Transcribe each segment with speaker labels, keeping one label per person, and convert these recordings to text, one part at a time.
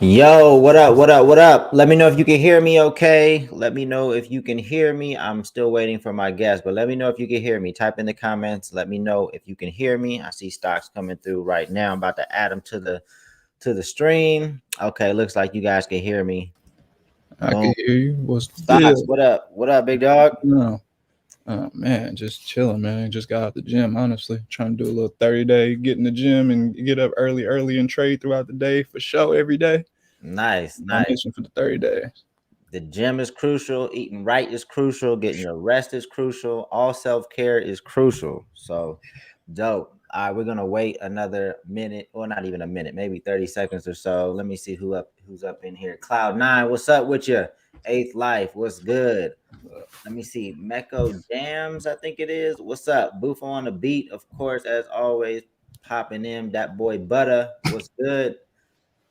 Speaker 1: Yo, what up? What up? What up? Let me know if you can hear me okay. Let me know if you can hear me. I'm still waiting for my guest, but let me know if you can hear me. Type in the comments. Let me know if you can hear me. I see Stockz coming through right now. I'm about to add him to the stream. Okay, looks like you guys can hear me.
Speaker 2: I
Speaker 1: Boom.
Speaker 2: can hear you. What's the
Speaker 1: Stockz,
Speaker 2: deal?
Speaker 1: what up? What up, big dog?
Speaker 2: No. Oh man, just chilling, man. Just got out the gym, honestly. Trying to do a little 30-day, get in the gym and get up early and trade throughout the day for show every day.
Speaker 1: Nice,
Speaker 2: My
Speaker 1: nice.
Speaker 2: mission for the 30 days.
Speaker 1: The gym is crucial. Eating right is crucial. Getting your rest is crucial. All self-care is crucial. So dope. All right, we're gonna wait another minute, or not even a minute, maybe 30 seconds or so. Let me see who's up in here. Cloud9, what's up with you? Eighth Life, what's good? Let me see. Mecco Jams, I think it is. What's up? Bufo on the beat, of course, as always, popping in. That boy Butter, what's good?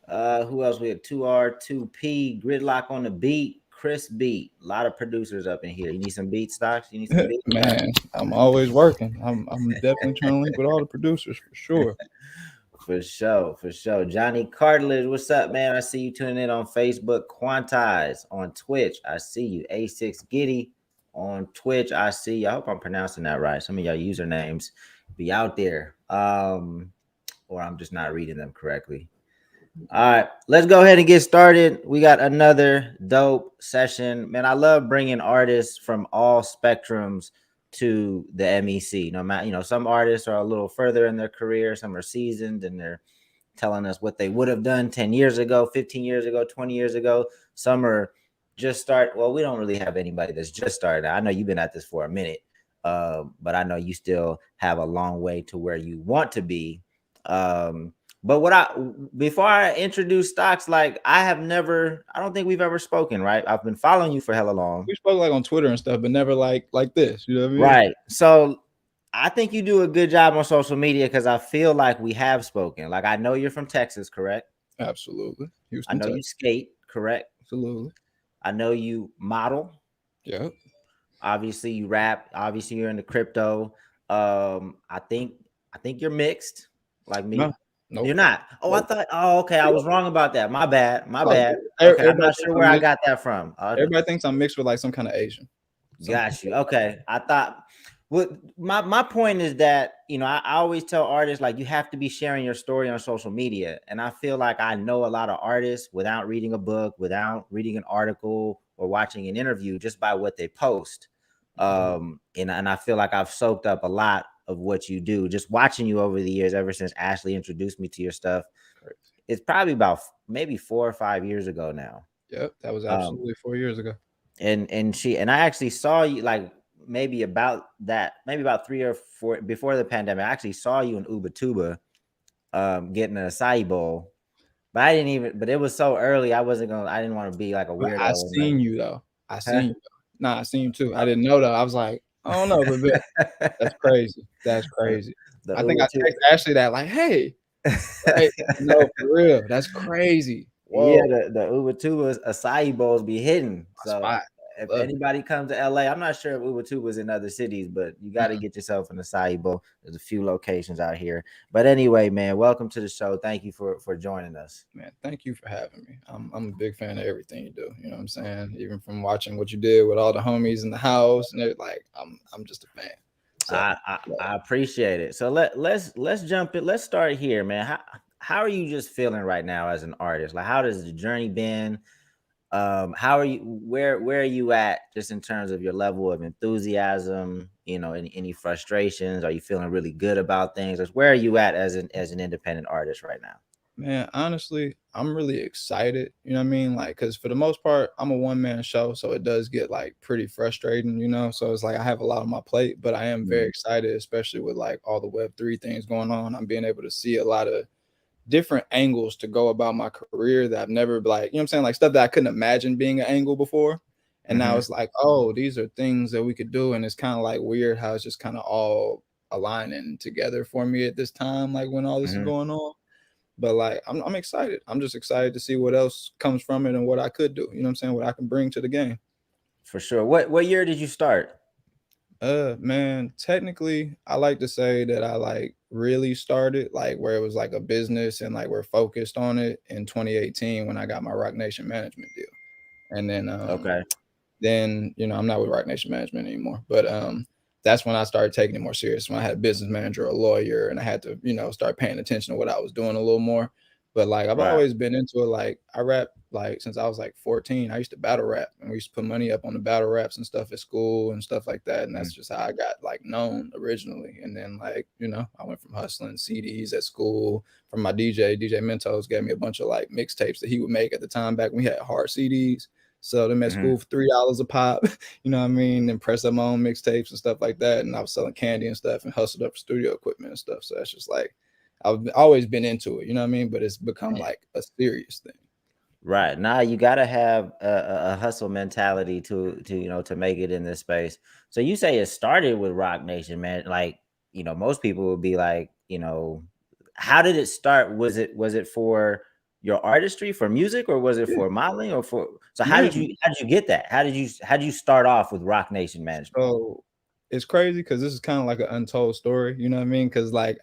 Speaker 1: Who else? We had 2R, 2P, Gridlock on the beat, Chris Beat. A lot of producers up in here. You need some beat stocks? You need some beat?
Speaker 2: Man, I'm always working. I'm definitely trying to link with all the producers for sure.
Speaker 1: For sure, for sure. Johnny Cartilage, what's up, man? I see you tuning in on Facebook. Quantize on Twitch. I see you. A6 Giddy on Twitch. I see you. I hope I'm pronouncing that right. Some of y'all usernames be out there. Or I'm just not reading them correctly. All right, let's go ahead and get started. We got another dope session. Man, I love bringing artists from all spectrums to the MEC. No matter, some artists are a little further in their career, some are seasoned and they're telling us what they would have done 10 years ago, 15 years ago, 20 years ago. Some are just start. Well, we don't really have anybody that's just started. I know you've been at this for a minute, but I know you still have a long way to where you want to be. But before I introduce Stockz, like I don't think we've ever spoken, right? I've been following you for hella long.
Speaker 2: We spoke like on Twitter and stuff, but never like this. You know what I mean?
Speaker 1: Right. So I think you do a good job on social media because I feel like we have spoken. Like I know you're from Texas, correct?
Speaker 2: Absolutely.
Speaker 1: I
Speaker 2: Houston,
Speaker 1: know you
Speaker 2: Texas.
Speaker 1: skate, correct?
Speaker 2: Absolutely.
Speaker 1: I know you model.
Speaker 2: Yep.
Speaker 1: Obviously you rap. Obviously you're in the crypto. I think you're mixed, like me.
Speaker 2: No. Nope.
Speaker 1: You're not. Oh, I
Speaker 2: Nope.
Speaker 1: thought. Oh, okay. I was wrong about that. My bad. My
Speaker 2: Like,
Speaker 1: bad. Okay, I'm
Speaker 2: everybody
Speaker 1: not
Speaker 2: thinks
Speaker 1: sure where
Speaker 2: I'm
Speaker 1: I
Speaker 2: mixed.
Speaker 1: got that from.
Speaker 2: Everybody thinks I'm mixed with like some kind of Asian.
Speaker 1: Got you. Okay, I thought. What my point is that I always tell artists like you have to be sharing your story on social media, and I feel like I know a lot of artists without reading a book, without reading an article or watching an interview, just by what they post. And I feel like I've soaked up a lot of what you do just watching you over the years, ever since Ashley introduced me to your stuff. It's probably about maybe 4 or 5 years ago now.
Speaker 2: Yep, that was
Speaker 1: Um,
Speaker 2: absolutely 4 years ago.
Speaker 1: and I actually saw you like maybe about 3 or 4 before the pandemic. I actually saw you in Ubatuba, getting an acai bowl, but I didn't even. But it was so early, I didn't want to be like a
Speaker 2: But I
Speaker 1: weirdo.
Speaker 2: seen you though. I
Speaker 1: Huh?
Speaker 2: seen you. Nah, I seen you too. I didn't know though. I was like, I don't know, but that's crazy. That's crazy.
Speaker 1: The
Speaker 2: I think I
Speaker 1: Ubatuba.
Speaker 2: texted Ashley that like, hey, right? No, for real. That's crazy.
Speaker 1: Yeah,
Speaker 2: Whoa,
Speaker 1: the Ubatuba's acai bowls be hidden.
Speaker 2: my
Speaker 1: So
Speaker 2: spot.
Speaker 1: if
Speaker 2: Love it.
Speaker 1: anybody comes to LA, I'm not sure if Ubatuba's in other cities, but you got to get yourself an acai bowl. There's a few locations out here. But anyway, man, welcome to the show. Thank you for joining us.
Speaker 2: Man, thank you for having me. I'm a big fan of everything you do. You know what I'm saying? Even from watching what you did with all the homies in the house and like I'm just a fan. So
Speaker 1: I appreciate it. So let's jump in. Let's start here, man. How are you just feeling right now as an artist? Like how does the journey been? How are you where are you at just in terms of your level of enthusiasm, any frustrations? Are you feeling really good about things? Like, where are you at as an independent artist right now?
Speaker 2: man, honestly, I'm really excited. You know what I mean? Like, cause for the most part, I'm a one-man show, so it does get like pretty frustrating, you know. So it's like I have a lot on my plate, but I am very
Speaker 1: Mhm.
Speaker 2: excited, especially with like all the Web3 things going on. I'm being able to see a lot of different angles to go about my career that I've never like, you know what I'm saying? Like stuff that I couldn't imagine being an angle before. And now
Speaker 1: Mhm.
Speaker 2: it's like, oh, these are things that we could do. And it's kind of like weird how it's just kind of all aligning together for me at this time, like when all this is
Speaker 1: Mhm.
Speaker 2: going on. But like I'm excited. I'm just excited to see what else comes from it and what I could do. You know what I'm saying? What I can bring to the game.
Speaker 1: For sure. What year did you start?
Speaker 2: Man, technically, I like to say that I like really started like where it was like a business and like we're focused on it in 2018 when I got my Roc Nation Management deal. And
Speaker 1: Okay.
Speaker 2: then I'm not with Roc Nation Management anymore, but that's when I started taking it more serious, when I had a business manager, a lawyer, and I had to start paying attention to what I was doing a little more. But like I've
Speaker 1: Right.
Speaker 2: always been into it. Like I rap like since I was like 14. I used to battle rap, and we used to put money up on the battle raps and stuff at school and stuff like that. And that's just how I got like known originally. And then like I went from hustling CDs at school from my DJ Mentos gave me a bunch of like mixtapes that he would make at the time back when we had hard CDs. So them at
Speaker 1: Mm-hmm.
Speaker 2: school for $3 a pop, you know what I mean? And press up my own mixtapes and stuff like that. And I was selling candy and stuff and hustled up studio equipment and stuff. So that's just like I've always been into it, you know what I mean? But it's become like a serious thing.
Speaker 1: Right. Now you gotta have a hustle mentality to make it in this space. So you say it started with Roc Nation, man. Like, most people would be like, how did it start? Was it for your artistry, for music, or was it
Speaker 2: Yeah.
Speaker 1: for modeling, or for? So
Speaker 2: Man,
Speaker 1: how did you get that? How did you start off with Roc Nation Management?
Speaker 2: so it's crazy because this is kind of like an untold story, you know what I mean? Because like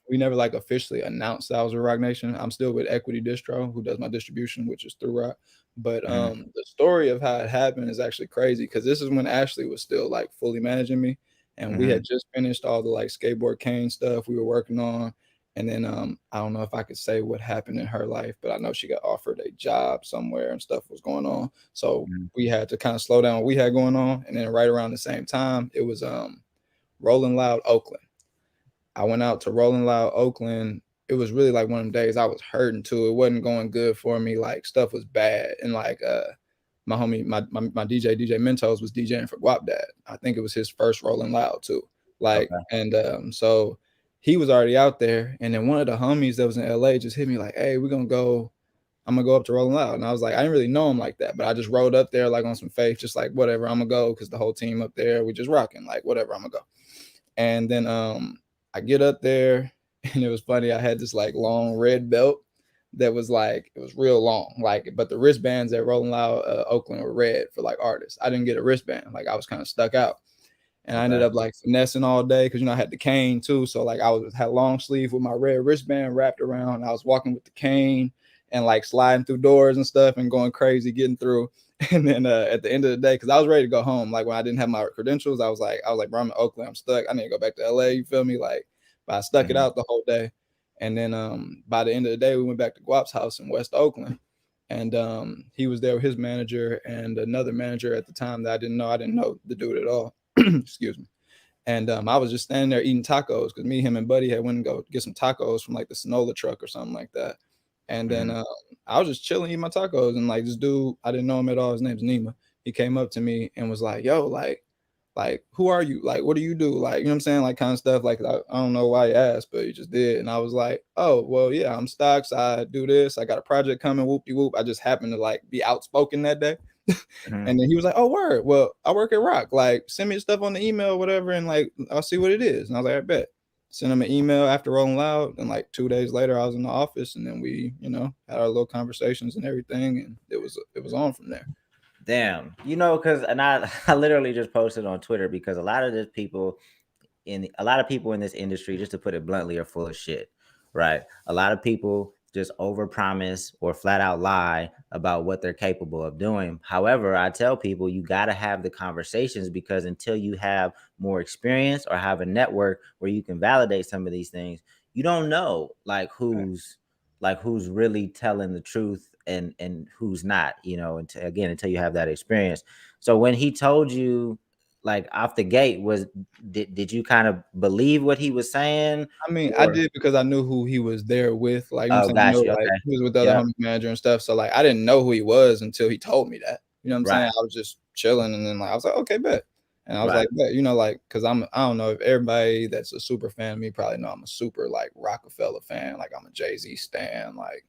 Speaker 2: we never like officially announced that I was with Roc Nation. I'm still with Equity Distro, who does my distribution, which is through Roc. But
Speaker 1: Mm-hmm.
Speaker 2: the story of how it happened is actually crazy because this is when Ashley was still like fully managing me, and we
Speaker 1: Mm-hmm.
Speaker 2: had just finished all the like skateboard cane stuff we were working on. And then I don't know if I could say what happened in her life, but I know she got offered a job somewhere and stuff was going on. So
Speaker 1: Mm-hmm.
Speaker 2: we had to kind of slow down what we had going on. And then right around the same time, it was Rolling Loud Oakland. I went out to Rolling Loud Oakland. It was really like one of them days I was hurting too. It wasn't going good for me. Like stuff was bad. And like my homie, my DJ Mentos was DJing for Guap Dad. I think it was his first Rolling Loud too. Like,
Speaker 1: Okay.
Speaker 2: and so he was already out there. And then one of the homies that was in LA just hit me like, hey, I'm gonna go up to Rolling Loud. And I was like, I didn't really know him like that, but I just rode up there like on some faith, just like whatever, I'm gonna go because the whole team up there, we just rocking, like whatever, I'm gonna go. And then I get up there and it was funny. I had this like long red belt that was like it was real long, like but the wristbands at Rolling Loud Oakland were red for like artists. I didn't get a wristband, like I was kind of stuck out. And I ended
Speaker 1: Okay.
Speaker 2: up like finessing all day because I had the cane too. So like had long sleeve with my red wristband wrapped around. I was walking with the cane and like sliding through doors and stuff and going crazy getting through. And then at the end of the day, because I was ready to go home, like when I didn't have my credentials, I was like, bro, I'm in Oakland, I'm stuck. I need to go back to LA. You feel me? Like, but I stuck it
Speaker 1: Mm-hmm.
Speaker 2: out the whole day. And then by the end of the day, we went back to Guap's house in West Oakland. And he was there with his manager and another manager at the time that I didn't know. I didn't know the dude at all. Excuse me. And I was just standing there eating tacos because me, him, and Buddy had went and go get some tacos from like the Sonola truck or something like that. And then
Speaker 1: Mm-hmm.
Speaker 2: I was just chilling eating my tacos, and like this dude, I didn't know him at all. His name's Nima. He came up to me and was like, "Yo, like who are you? Like what do you do? Like you know what I'm saying? Like kind of stuff. Like I don't know why he asked, but he just did." And I was like, "Oh, well, yeah, I'm Stockz. I do this. I got a project coming. Whoop de whoop. I just happened to like be outspoken that day."
Speaker 1: Mm-hmm.
Speaker 2: And then he was like, "Oh, word. Well, I work at Roc. Like, send me stuff on the email, whatever, and like I'll see what it is." And I was like, "I bet." Sent him an email after Rolling Loud, and like 2 days later, I was in the office, and then we, had our little conversations and everything, and it was on from there.
Speaker 1: Damn, because and I I literally just posted on Twitter because a lot of people in this industry, just to put it bluntly, are full of shit, right? A lot of people just overpromise or flat out lie about what they're capable of doing. However, I tell people you got to have the conversations because until you have more experience or have a network where you can validate some of these things, you don't know who's really telling the truth and who's not, until you have that experience. So when he told you like off the gate, did you kind of believe what he was saying?
Speaker 2: I mean, I
Speaker 1: Or
Speaker 2: did because I knew who he was there with. Like, you know
Speaker 1: oh,
Speaker 2: what I'm saying? I
Speaker 1: got
Speaker 2: know
Speaker 1: you.
Speaker 2: like
Speaker 1: Okay.
Speaker 2: he was with the other
Speaker 1: Yep.
Speaker 2: homie manager and stuff. So like I didn't know who he was until he told me that. You know what I'm saying?
Speaker 1: Right.
Speaker 2: I was just chilling and then like I was like, okay, bet. And I was
Speaker 1: Right.
Speaker 2: like, bet, like, cause I don't know if everybody that's a super fan of me probably know I'm a super like Rockefeller fan. Like I'm a Jay-Z stan. Like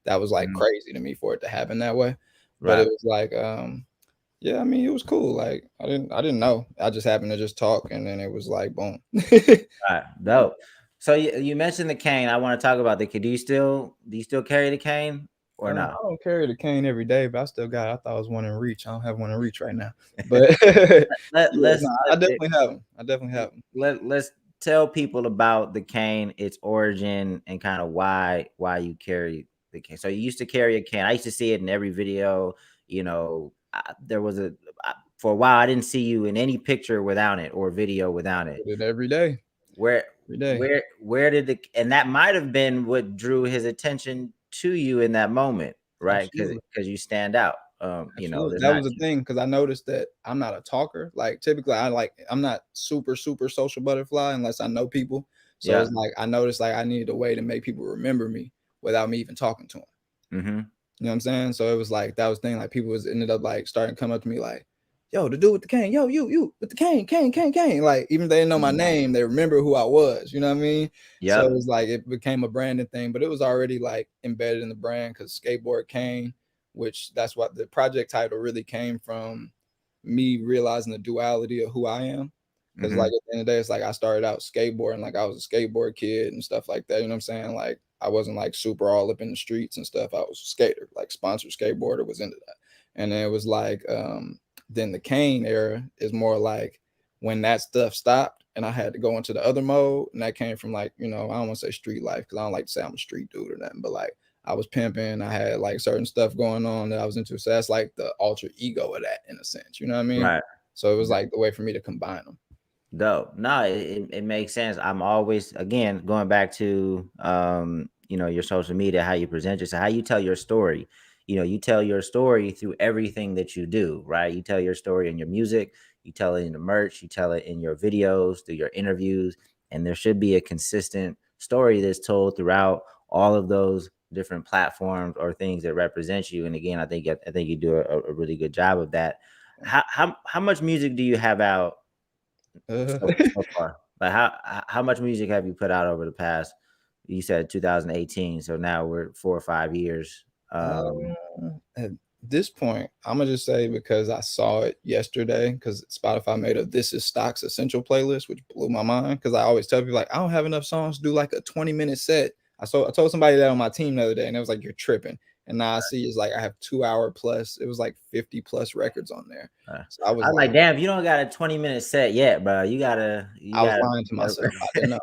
Speaker 2: that was like
Speaker 1: Mhm.
Speaker 2: crazy to me for it to happen that way. But it
Speaker 1: Right.
Speaker 2: was like, yeah, I mean, it was cool. Like I didn't know. I just happened to just talk and then it was like, boom.
Speaker 1: Right. Dope. So you mentioned the cane. I want to talk about the cane. Do you still carry the cane? or
Speaker 2: I
Speaker 1: no?
Speaker 2: don't carry the cane every day, but I still got it. I thought I was one in reach. I don't have one in reach right now. But yeah,
Speaker 1: Let's
Speaker 2: no, I definitely have them. I definitely have them.
Speaker 1: let's tell people about the cane, its origin, and kind of why you carry the cane. So you used to carry a cane. I used to see it in every video. You know, there was for a while I didn't see you in any picture without it or video without it.
Speaker 2: With it every day.
Speaker 1: Where
Speaker 2: Every day.
Speaker 1: where did the and that might have been what drew his attention to you in that moment, right?
Speaker 2: Absolutely.
Speaker 1: Because you stand out. You know,
Speaker 2: Absolutely.
Speaker 1: there's
Speaker 2: That
Speaker 1: not.
Speaker 2: was the thing because I noticed that I'm not a talker. Like typically I'm not super social butterfly unless I know people. So
Speaker 1: Yeah.
Speaker 2: it's like I noticed like I needed a way to make people remember me without me even talking to them.
Speaker 1: Mm-hmm.
Speaker 2: You know what I'm saying? So it was like that was the thing. Like people was ended up like starting to come up to me like, "Yo, the dude with the cane, yo, you with the cane." Like even if they didn't know my name, they remember who I was. You know what I mean? So it
Speaker 1: Yep.
Speaker 2: was like it became a branding thing, but it was already like embedded in the brand because skateboard cane, which that's what the project title really came from. Me realizing the duality of who I am. Because
Speaker 1: Mm-hmm.
Speaker 2: like at the end of the day, it's like I started out skateboarding, like I was a skateboard kid and stuff like that. You know what I'm saying? Like I wasn't like super all up in the streets and stuff. I was a skater, like sponsored skateboarder was into that. And then it was like then the cane era is more like when that stuff stopped and I had to go into the other mode. And that came from like, you know, I don't want to say street life because I don't like to say I'm a street dude or nothing, but like I was pimping, I had like certain stuff going on that I was into. So that's like the alter ego of that in a sense. You know what I mean?
Speaker 1: Right.
Speaker 2: So it was like the way for me to combine them.
Speaker 1: Dope. No, it makes sense. I'm always again going back to you know, your social media, how you present yourself, how you tell your story. You know, you tell your story through everything that you do, right? You tell your story in your music, you tell it in the merch, you tell it in your videos, through your interviews, and there should be a consistent story that's told throughout all of those different platforms or things that represent you. And again, I think you do a really good job of that. How much music do you have out
Speaker 2: Uh,
Speaker 1: so far? Like how much music have you put out over the past? You said 2018, so now we're 4 or 5 years.
Speaker 2: at this point, I'm gonna just say because I saw it yesterday, because Spotify made a "This Is Stock's Essential" playlist, which blew my mind. Because I always tell people like I don't have enough songs to do like a 20-minute set. I told somebody that on my team the other day, and it was like you're tripping. And now I see it's like I have 2 hour plus. It was like 50 plus records on there. So I
Speaker 1: I
Speaker 2: was
Speaker 1: was like,
Speaker 2: like,
Speaker 1: damn, if you don't got a 20-minute set yet, bro, you
Speaker 2: I was
Speaker 1: gotta.
Speaker 2: lying to myself. I didn't know.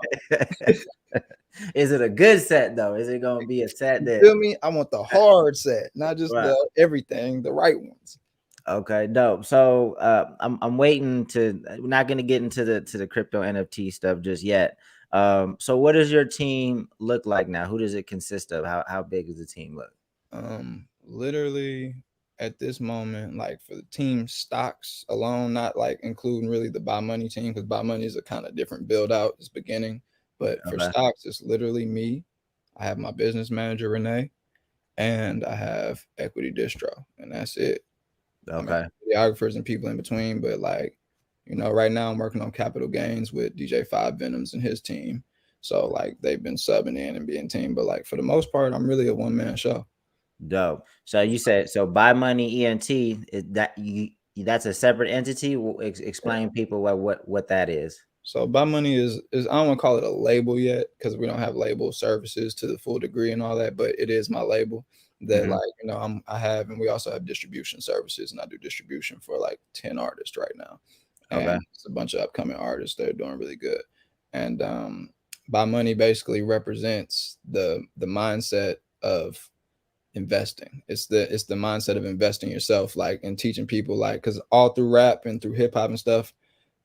Speaker 1: Is it a good set though? Is it gonna be a set
Speaker 2: You
Speaker 1: that?
Speaker 2: feel me? I want the hard set, not just
Speaker 1: Right.
Speaker 2: the everything, the right ones.
Speaker 1: Okay, dope. So I'm waiting to. We're not gonna get into the crypto NFT stuff just yet. So what does your team look like now? Who does it consist of? How big does the team look?
Speaker 2: Literally at this moment, like for the team stocks alone, not like including really the buy money team, because buy money is a kind of different build out, it's beginning. But for
Speaker 1: Okay.
Speaker 2: stocks, it's literally me. I have my business manager Renee, and I have equity distro, and that's it. I mean,
Speaker 1: Okay.
Speaker 2: videographers and people in between, but like, you know, right now I'm working on capital gains with DJ Five Venoms and his team. So like they've been subbing in and being team, but like for the most part, I'm really a one-man show.
Speaker 1: Dope. So you said so buy money ENT is that you that's a separate entity. Explain people what that is.
Speaker 2: So buy money is I don't want to call it a label yet because we don't have label services to the full degree and all that, but it is my label that
Speaker 1: Hmm.
Speaker 2: like you know I have, and we also have distribution services, and I do distribution for like 10 artists right now,
Speaker 1: Okay.
Speaker 2: and it's a bunch of upcoming artists that are doing really good. And buy money basically represents the mindset of investing. It's the mindset of investing yourself, like and teaching people like because all through rap and through hip hop and stuff,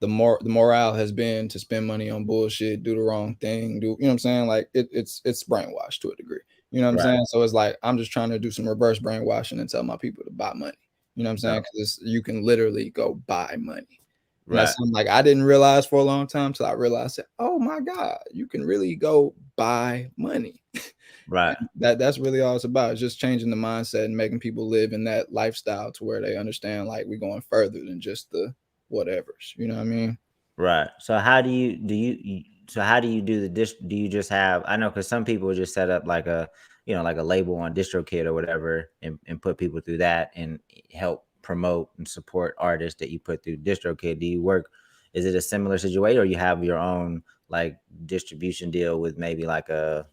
Speaker 2: the morale has been to spend money on bullshit, do the wrong thing, do you know what I'm saying? Like it's brainwashed to a degree. You know what I'm
Speaker 1: Right.
Speaker 2: saying? So it's like I'm just trying to do some reverse brainwashing and tell my people to buy money. You know what I'm saying?
Speaker 1: Dope.
Speaker 2: Because you can literally go buy money. And
Speaker 1: Right.
Speaker 2: that's something like I didn't realize for a long time till I realized that, oh my God, you can really go buy money.
Speaker 1: Right.
Speaker 2: And that's really all it's about. It's just changing the mindset and making people live in that lifestyle to where they understand like we're going further than just the whatevers. You know what I mean?
Speaker 1: Right. So how so how do you do the do you just have I know because some people just set up like a like a label on DistroKid or whatever and put people through that and help promote and support artists that you put through DistroKid. Do you work is it a similar situation or you have your own like distribution deal with maybe like a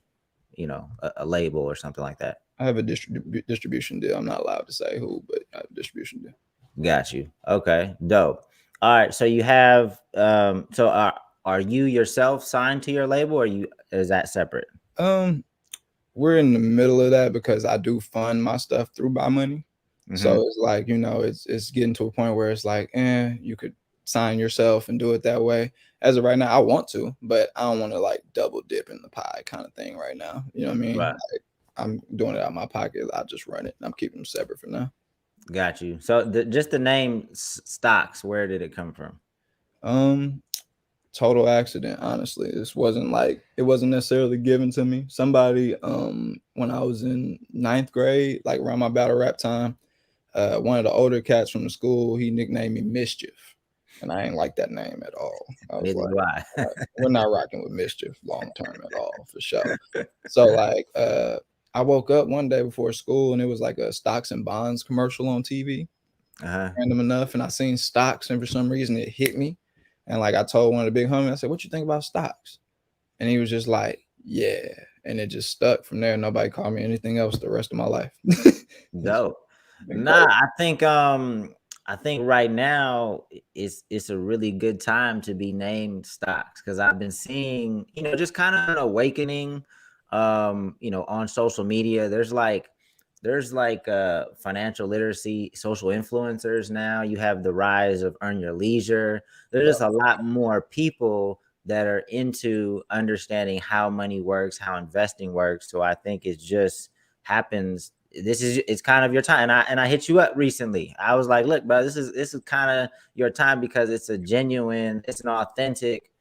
Speaker 1: label or something like that?
Speaker 2: I have a distribution deal. I'm not allowed to say who, but I have a distribution deal.
Speaker 1: Got you. Okay, dope. All right, so you have so are you yourself signed to your label, or is that separate?
Speaker 2: Um, we're in the middle of that because I do fund my stuff through Buy Money.
Speaker 1: Mm-hmm.
Speaker 2: So it's like, it's getting to a point where it's like, you could sign yourself and do it that way. As of right now, I want to, but I don't want to like double dip in the pie kind of thing right now. You know what I mean?
Speaker 1: Right.
Speaker 2: Like, I'm doing it out of my pocket. I just run it. And I'm keeping them separate for now.
Speaker 1: Got you. So just the name Stockz, where did it come from?
Speaker 2: Um, Total accident, honestly. It wasn't necessarily given to me. Somebody, when I was in ninth grade, like around my battle rap time, one of the older cats from the school, he nicknamed me Mischief. And I ain't like that name at all. I was
Speaker 1: Neither
Speaker 2: like,
Speaker 1: do I.
Speaker 2: we're not rocking with Mischief long term at all, for sure. So like I woke up one day before school and it was like a stocks and bonds commercial on TV,
Speaker 1: Uh-huh.
Speaker 2: random enough, and I seen stocks, and for some reason it hit me. And like I told one of the big homies, I said, "What you think about stocks?" And he was just like, "Yeah." And it just stuck from there. Nobody called me anything else the rest of my life. It's
Speaker 1: Dope.
Speaker 2: been
Speaker 1: Nah,
Speaker 2: crazy.
Speaker 1: I think right now it's a really good time to be named Stocks, because I've been seeing, just kind of an awakening on social media. There's like financial literacy, social influencers now. You have the rise of Earn Your Leisure. There's
Speaker 2: Yeah.
Speaker 1: just a lot more people that are into understanding how money works, how investing works. So I think it just happens. It's kind of your time. And I hit you up recently. I was like, look, bro, this is kind of your time, because it's it's an authentic.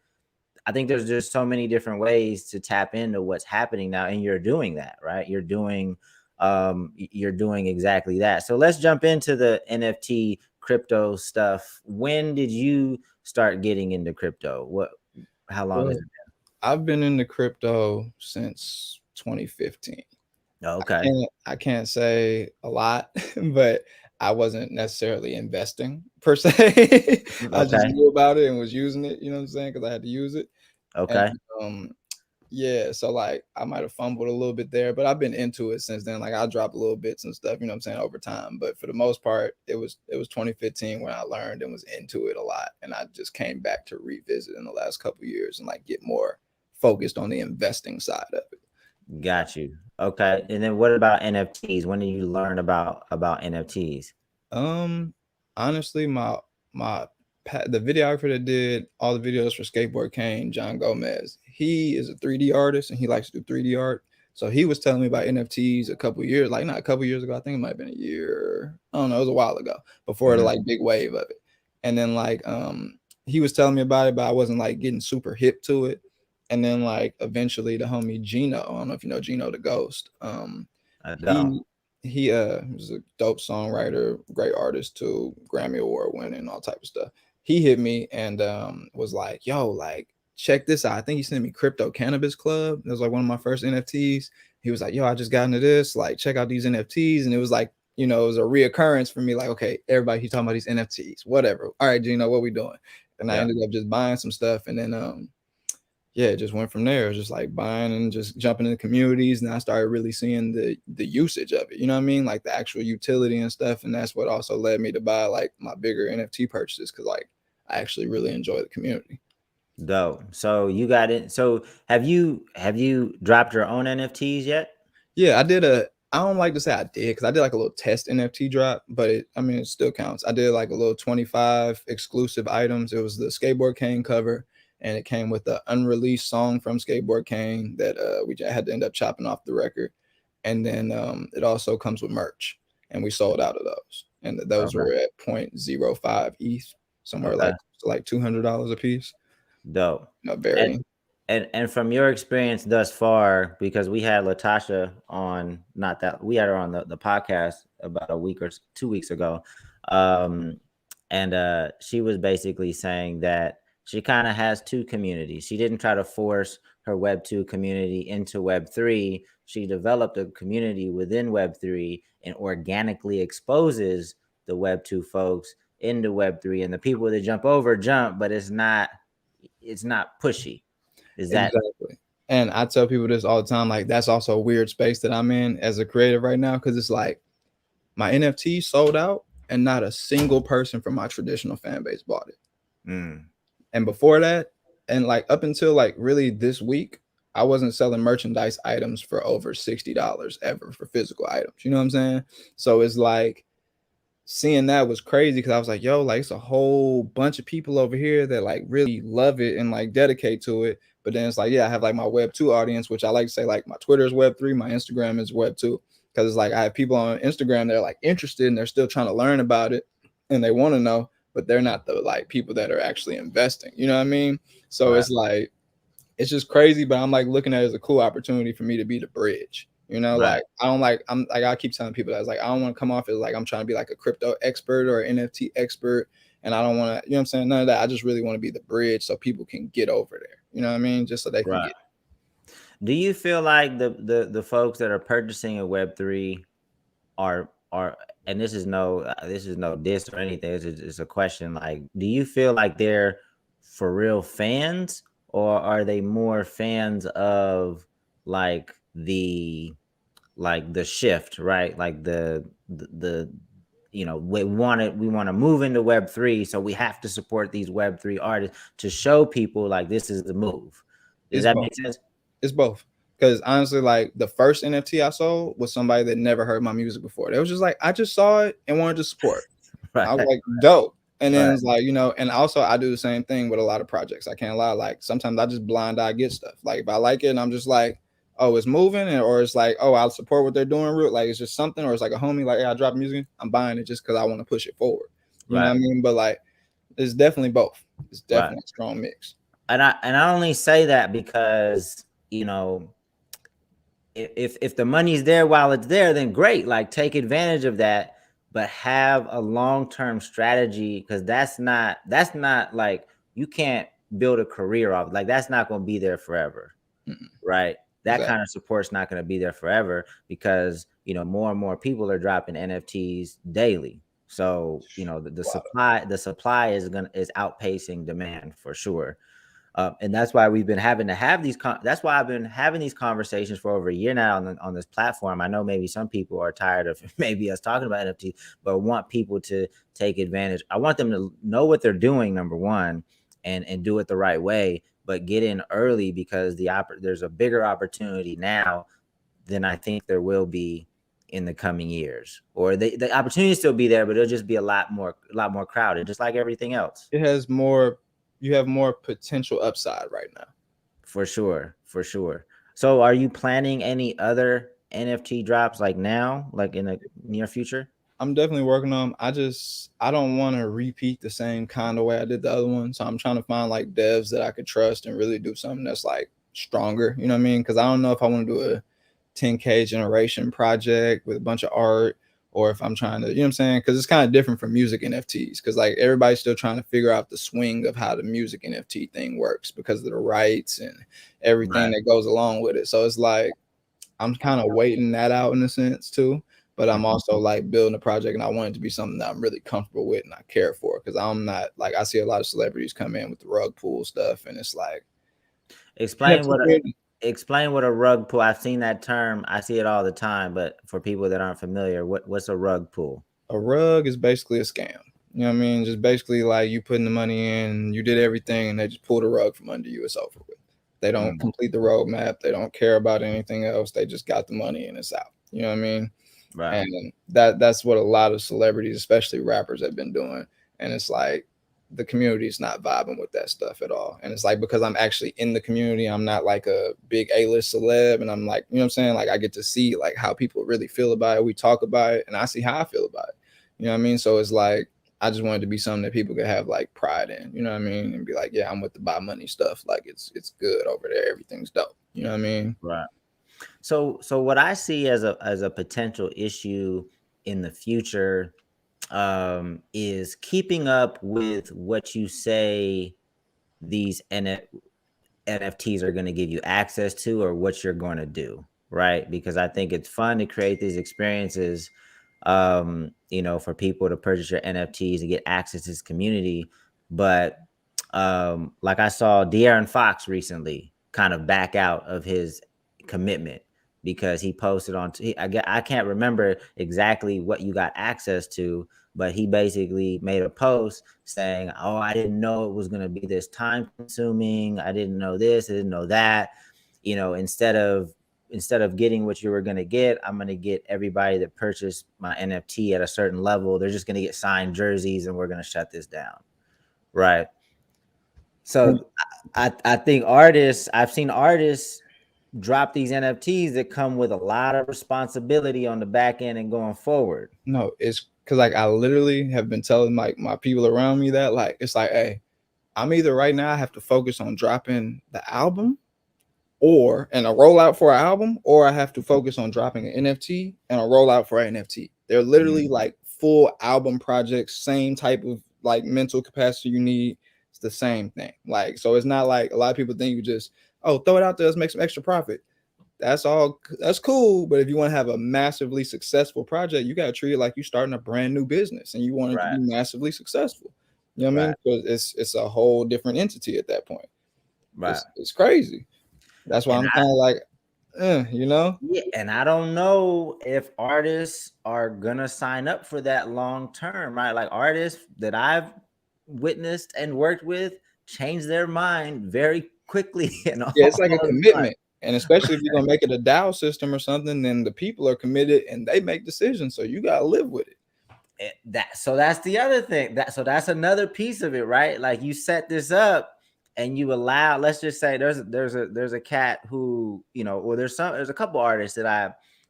Speaker 1: I think there's just so many different ways to tap into what's happening now, and you're doing that, right? You're doing exactly that. So let's jump into the NFT crypto stuff. When did you start getting into crypto? How long has
Speaker 2: Well,
Speaker 1: it
Speaker 2: I've been into crypto since 2015.
Speaker 1: been? Okay.
Speaker 2: I can't say a lot, but I wasn't necessarily investing per se. I just
Speaker 1: Okay.
Speaker 2: knew about it and was using it, you know what I'm saying? Because I had to use it. And
Speaker 1: Okay.
Speaker 2: um, yeah, so like I might have fumbled a little bit there, but I've been into it since then. Like I'll drop a little bits and stuff, you know what I'm saying, over time. But for the most part, it was 2015 when I learned and was into it a lot. And I just came back to revisit in the last couple of years and like get more focused on the investing side of it.
Speaker 1: Got you. Okay. And then what about NFTs? When did you learn about NFTs?
Speaker 2: Um, Honestly, my the videographer that did all the videos for Skateboard Kane, John Gomez, he is a 3D artist and he likes to do 3D art. So he was telling me about NFTs a couple years, like not a couple years ago. I think it might have been a year. I don't know. It was a while ago before the
Speaker 1: Mhm.
Speaker 2: like big wave of it. And then like he was telling me about it, but I wasn't like getting super hip to it. And then like eventually the homie Gino, I don't know if you know Gino the Ghost.
Speaker 1: I don't.
Speaker 2: He was a dope songwriter, great artist too, Grammy Award winning, all type of stuff. He hit me and was like, "Yo, like check this out." I think he sent me Crypto Cannabis Club. That was like one of my first NFTs. He was like, "Yo, I just got into this. Like, check out these NFTs." And it was like, it was a reoccurrence for me. Like, okay, everybody he's talking about these NFTs, whatever. All right, Gino, what we doing? And I
Speaker 1: Yeah.
Speaker 2: ended up just buying some stuff, and then yeah, it just went from there. It was just like buying and just jumping into communities. And I started really seeing the usage of it. You know what I mean? Like the actual utility and stuff. And that's what also led me to buy like my bigger NFT purchases, because like I actually really enjoy the community.
Speaker 1: Dope. So you got it. So have you dropped your own NFTs yet?
Speaker 2: Yeah, I don't like to say I did because I did like a little test NFT drop, but I mean, it still counts. I did like a little 25 exclusive items. It was the Skateboard Kane cover, and it came with the unreleased song from Skateboard Kane that we just had to end up chopping off the record. And then it also comes with merch, and we sold out of those. And those
Speaker 1: Okay.
Speaker 2: were at 0.05 ETH, somewhere
Speaker 1: Okay.
Speaker 2: like $200 a piece.
Speaker 1: Dope. And
Speaker 2: Very.
Speaker 1: and from your experience thus far, because we had Latasha on, not that we had her on the podcast about a week or 2 weeks ago. Um, and she was basically saying that she kind of has two communities. She didn't try to force her Web 2 community into Web 3. She developed a community within Web 3 and organically exposes the Web 2 folks into Web 3, and the people that jump over jump, but it's not pushy. Is that
Speaker 2: Exactly. And I tell people this all the time, like that's also a weird space that I'm in as a creative right now, because it's like my NFT sold out and not a single person from my traditional fan base bought it. And before that, and like up until like really this week, I wasn't selling merchandise items for over $60 ever for physical items. You know what I'm saying? So it's like seeing that was crazy, because I was like, yo, like it's a whole bunch of people over here that like really love it and like dedicate to it. But then it's like, yeah, I have like my Web2 audience, which I like to say like my Twitter is Web3, my Instagram is Web2. Because it's like I have people on Instagram that are like interested and they're still trying to learn about it and they want to know, but they're not the like people that are actually investing. You know what I mean? So
Speaker 1: Right.
Speaker 2: it's like it's just crazy, but I'm like looking at it as a cool opportunity for me to be the bridge. You know,
Speaker 1: Right.
Speaker 2: like I don't like I'm like I keep telling people that it's like I don't want to come off as like I'm trying to be like a crypto expert or an NFT expert, and I don't want to, you know what I'm saying? None of that. I just really want to be the bridge so people can get over there. You know what I mean? Just so they can
Speaker 1: Right.
Speaker 2: get.
Speaker 1: Do you feel like the folks that are purchasing a Web3 are and this is no diss or anything. It's a question. Like, do you feel like they're for real fans, or are they more fans of like the shift, right? Like the we want to move into Web3, so we have to support these Web3 artists to show people like this is the move. Does
Speaker 2: It's
Speaker 1: that
Speaker 2: both.
Speaker 1: make sense?
Speaker 2: It's both. Because honestly, like the first NFT I sold was somebody that never heard my music before. They was just like, I just saw it and wanted to support.
Speaker 1: Right.
Speaker 2: I was like, dope. And then
Speaker 1: Right.
Speaker 2: it's like, you know, and also I do the same thing with a lot of projects. I can't lie. Like sometimes I just blind eye get stuff. Like if I like it and I'm just like, oh, it's moving, or it's like, oh, I'll support what they're doing. Like it's just something, or it's like a homie, like, hey, I drop music, I'm buying it just because I want to push it forward. You know
Speaker 1: Right.
Speaker 2: what I mean? But like, it's definitely both. It's
Speaker 1: Right.
Speaker 2: definitely a strong mix.
Speaker 1: And I only say that because if the money's there while it's there, then great. Like take advantage of that, but have a long-term strategy, because that's not like you can't build a career off. Like that's not going to be there forever, right? That
Speaker 2: Exactly.
Speaker 1: kind of support's not going to be there forever, because more and more people are dropping NFTs daily. So the supply is outpacing demand for sure. And that's why we've been having to have these. That's why I've been having these conversations for over a year now on this platform. I know maybe some people are tired of maybe us talking about NFT, but want people to take advantage. I want them to know what they're doing, number one, and do it the right way. But get in early, because there's a bigger opportunity now than I think there will be in the coming years. Or the opportunity still be there, but it'll just be a lot more crowded, just like everything else.
Speaker 2: It has more, you have more potential upside right now.
Speaker 1: For sure. So are you planning any other NFT drops like now, like in the near future?
Speaker 2: I'm definitely working on 'em. I don't want to repeat the same kind of way I did the other one. So I'm trying to find like devs that I could trust and really do something that's like stronger. You know what I mean? Because I don't know if I want to do a 10K generation project with a bunch of art, or if I'm trying to, you know what I'm saying? Because it's kind of different from music NFTs. Because like everybody's still trying to figure out the swing of how the music NFT thing works because of the rights and everything
Speaker 1: Right.
Speaker 2: that goes along with it. So it's like I'm kind of waiting that out in a sense too. But I'm also like building a project and I want it to be something that I'm really comfortable with and I care for. Cause I'm not like, I see a lot of celebrities come in with the rug pull stuff and it's like,
Speaker 1: Explain what a rug pull. I've seen that term. I see it all the time, but for people that aren't familiar, what's a rug pull?
Speaker 2: a rug is basically a scam. You know what I mean? Just basically like you putting the money in, you did everything and they just pull the rug from under you. It's over with. They don't complete the roadmap. They don't care about anything else. They just got the money and it's out. You know what I mean?
Speaker 1: Right.
Speaker 2: And that's what a lot of celebrities, especially rappers, have been doing. And it's like the community is not vibing with that stuff at all. And it's like because I'm actually in the community, I'm not like a big A-list celeb, and I'm like, you know what I'm saying? Like I get to see like how people really feel about it. We talk about it, and I see how I feel about it. You know what I mean? So it's like I just wanted to be something that people could have like pride in. You know what I mean? And be like, yeah, I'm with the buy money stuff. Like it's good over there. Everything's dope. You know what I mean?
Speaker 1: Right. So what I see as a potential issue in the future is keeping up with what you say these NFTs are going to give you access to, or what you're going to do, right? Because I think it's fun to create these experiences, for people to purchase your NFTs and get access to this community. But like I saw De'Aaron Fox recently kind of back out of his commitment because he posted on. I can't remember exactly what you got access to, but he basically made a post saying, "Oh, I didn't know it was going to be this time consuming. I didn't know this. I didn't know that. You know, instead of getting what you were going to get, I'm going to get everybody that purchased my NFT at a certain level. They're just going to get signed jerseys, and we're going to shut this down." Right. So I think I've seen artists drop these NFTs that come with a lot of responsibility on the back end and going forward.
Speaker 2: No, it's because like I literally have been telling like my people around me that like it's like, hey, I'm either right now I have to focus on dropping the album and a rollout for an album, or I have to focus on dropping an NFT and a rollout for an NFT. They're literally like full album projects, same type of like mental capacity you need. It's the same thing. Like, so it's not like a lot of people think you just, oh, throw it out there, let's make some extra profit. That's cool. But if you want to have a massively successful project, you got to treat it like you're starting a brand new business and you want it to be massively successful. You know what I mean? Because it's a whole different entity at that point.
Speaker 1: Right.
Speaker 2: It's crazy. That's why I'm kind of like, you know?
Speaker 1: Yeah, and I don't know if artists are gonna sign up for that long term, right? Like artists that I've witnessed and worked with change their mind very quickly.
Speaker 2: Yeah, it's like a commitment. And especially if you're gonna make it a DAO system or something, then the people are committed and they make decisions. So you gotta live with it.
Speaker 1: So that's the other thing. That's another piece of it, right? Like you set this up and you allow, let's just say there's a cat who, you know, or there's a couple artists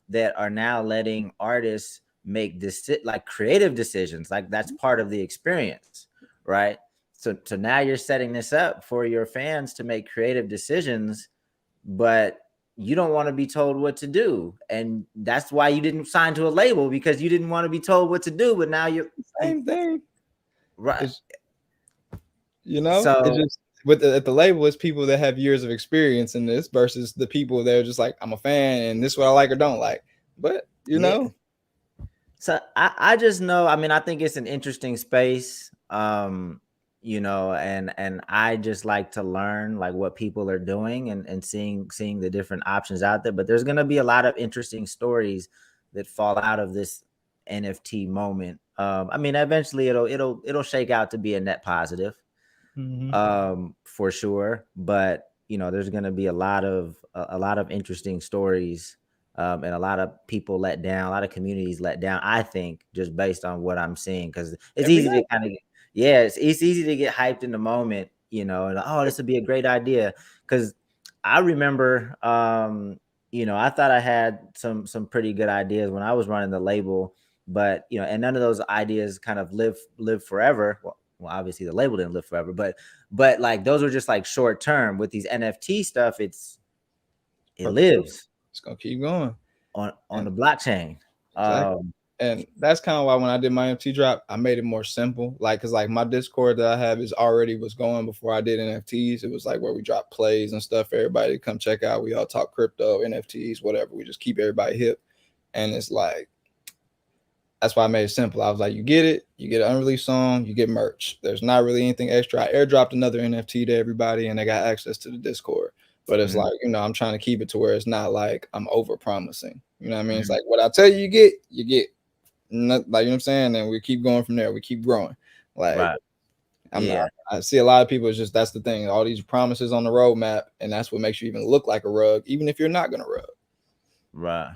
Speaker 1: that are now letting artists make this like creative decisions. Like that's part of the experience, right? So now you're setting this up for your fans to make creative decisions, but you don't want to be told what to do, and that's why you didn't sign to a label, because you didn't want to be told what to do. But now you're
Speaker 2: same thing,
Speaker 1: right?
Speaker 2: You know, so it's just at the label, it's people that have years of experience in this versus the people that are just like, I'm a fan and this is what I like or don't like. But you know,
Speaker 1: so I just know. I mean, I think it's an interesting space. You know, and I just like to learn like what people are doing and seeing the different options out there. But there's gonna be a lot of interesting stories that fall out of this NFT moment. I mean, eventually it'll shake out to be a net positive, for sure. But you know, there's gonna be a lot of interesting stories. And a lot of people let down, a lot of communities let down, I think, just based on what I'm seeing, because it's easy to kind of it's easy to get hyped in the moment, you know, and oh, this would be a great idea. Because I remember, you know, I thought I had some pretty good ideas when I was running the label, but you know, and none of those ideas kind of live forever. Well, obviously the label didn't live forever, but like those were just like short term. With these NFT stuff, it lives.
Speaker 2: It's gonna keep going
Speaker 1: on the blockchain.
Speaker 2: Exactly. And that's kind of why when I did my NFT drop, I made it more simple. Like, cause like my Discord that I have was going before I did NFTs. It was like where we drop plays and stuff for everybody to come check out. We all talk crypto, NFTs, whatever. We just keep everybody hip. And it's like, that's why I made it simple. I was like, you get it, you get an unreleased song, you get merch. There's not really anything extra. I airdropped another NFT to everybody and they got access to the Discord. But it's like, you know, I'm trying to keep it to where it's not like I'm over promising. You know what I mean? It's like what I tell you, you get. Not, like, you know what I'm saying? And we keep going from there. We keep growing. Like, I see a lot of people. It's just that's the thing. All these promises on the roadmap, and that's what makes you even look like a rug, even if you're not gonna rug.
Speaker 1: Right.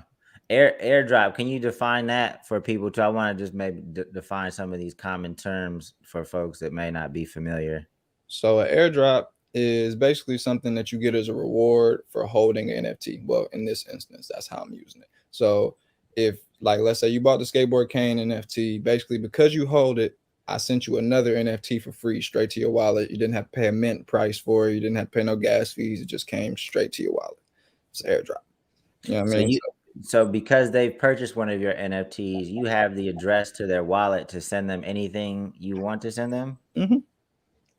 Speaker 1: Airdrop. Can you define that for people too? I want to just maybe define some of these common terms for folks that may not be familiar.
Speaker 2: So an airdrop is basically something that you get as a reward for holding an NFT. Well, in this instance, that's how I'm using it. So if, like, let's say you bought the Skateboard Cane NFT, basically because you hold it, I sent you another NFT for free straight to your wallet. You didn't have to pay a mint price for it. You didn't have to pay no gas fees. It just came straight to your wallet. It's an airdrop. You know what I mean?
Speaker 1: So because they've purchased one of your NFTs, you have the address to their wallet to send them anything you want to send them?
Speaker 2: Mm-hmm.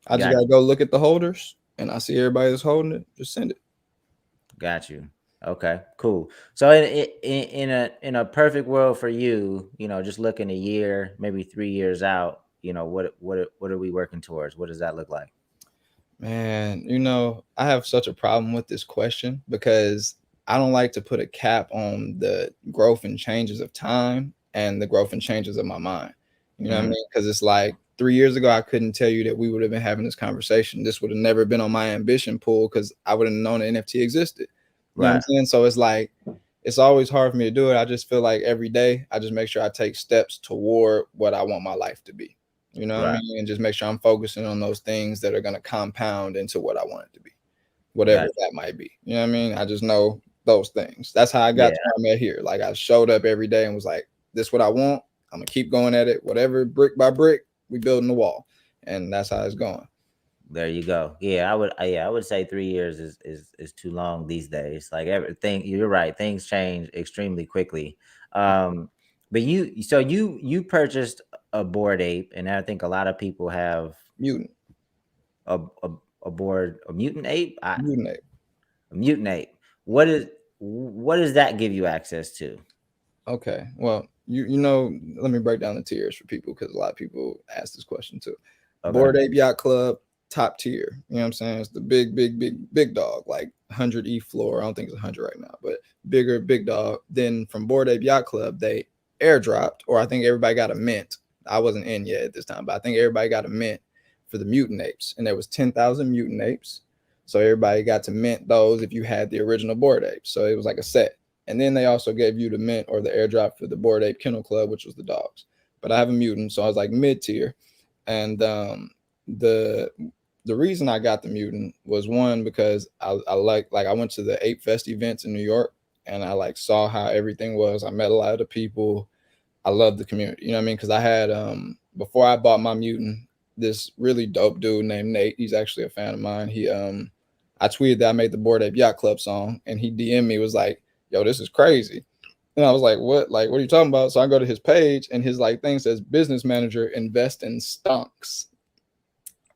Speaker 2: I just got to go look at the holders, and I see everybody that's holding it. Just send it.
Speaker 1: Got you. Okay, cool. So in a perfect world for you, you know, just looking a year, maybe 3 years out, you know, what are we working towards? What does that look like?
Speaker 2: Man, you know, I have such a problem with this question because I don't like to put a cap on the growth and changes of time and the growth and changes of my mind. You know what I
Speaker 1: Mhm.
Speaker 2: mean? Because it's like 3 years ago, I couldn't tell you that we would have been having this conversation. This would have never been on my ambition pool because I would have known the NFT existed. You know what I'm
Speaker 1: Right.
Speaker 2: saying? So it's like, it's always hard for me to do it. I just feel like every day I just make sure I take steps toward what I want my life to be. You know what I
Speaker 1: Right.
Speaker 2: mean? And just make sure I'm focusing on those things that are going to compound into what I want it to be, whatever
Speaker 1: Gotcha.
Speaker 2: that might be. You know what I mean? I just know those things. That's how I got
Speaker 1: Yeah.
Speaker 2: to where I'm at here. Like I showed up every day and was like, this is what I want. I'm gonna keep going at it. Whatever, brick by brick, we building the wall. And that's how it's going.
Speaker 1: There you go. Yeah, I would say 3 years is too long these days. Like everything, you're right. Things change extremely quickly. But you purchased a board ape, and I think a lot of people have
Speaker 2: Mutant.
Speaker 1: a a, a mutant ape.
Speaker 2: Mutant ape.
Speaker 1: A mutant ape. What does that give you access to?
Speaker 2: Okay. Well, you know, let me break down the tiers for people because a lot of people ask this question too.
Speaker 1: Okay.
Speaker 2: Board Ape Yacht Club, top tier. You know what I'm saying? It's the big dog, like 100 E floor. I don't think it's 100 right now, but bigger, big dog. Then from Board Ape Yacht Club, they airdropped, or I think everybody got a mint. I wasn't in yet at this time, but I think everybody got a mint for the mutant apes, and there was 10,000 mutant apes. So everybody got to mint those if you had the original Board Ape. So it was like a set. And then they also gave you the mint or the airdrop for the Board Ape Kennel Club, which was the dogs. But I have a mutant, so I was like mid tier. And the the reason I got the mutant was one because I like I went to the Ape Fest events in New York and I like saw how everything was. I met a lot of the people. I love the community. You know what I mean? Because I had before I bought my mutant, this really dope dude named Nate. He's actually a fan of mine. He I tweeted that I made the Board Ape Yacht Club song, and he DM'd me was like, "Yo, this is crazy." And I was like, "What? Like, what are you talking about?" So I go to his page, and his like thing says, "Business manager, invest in Stockz."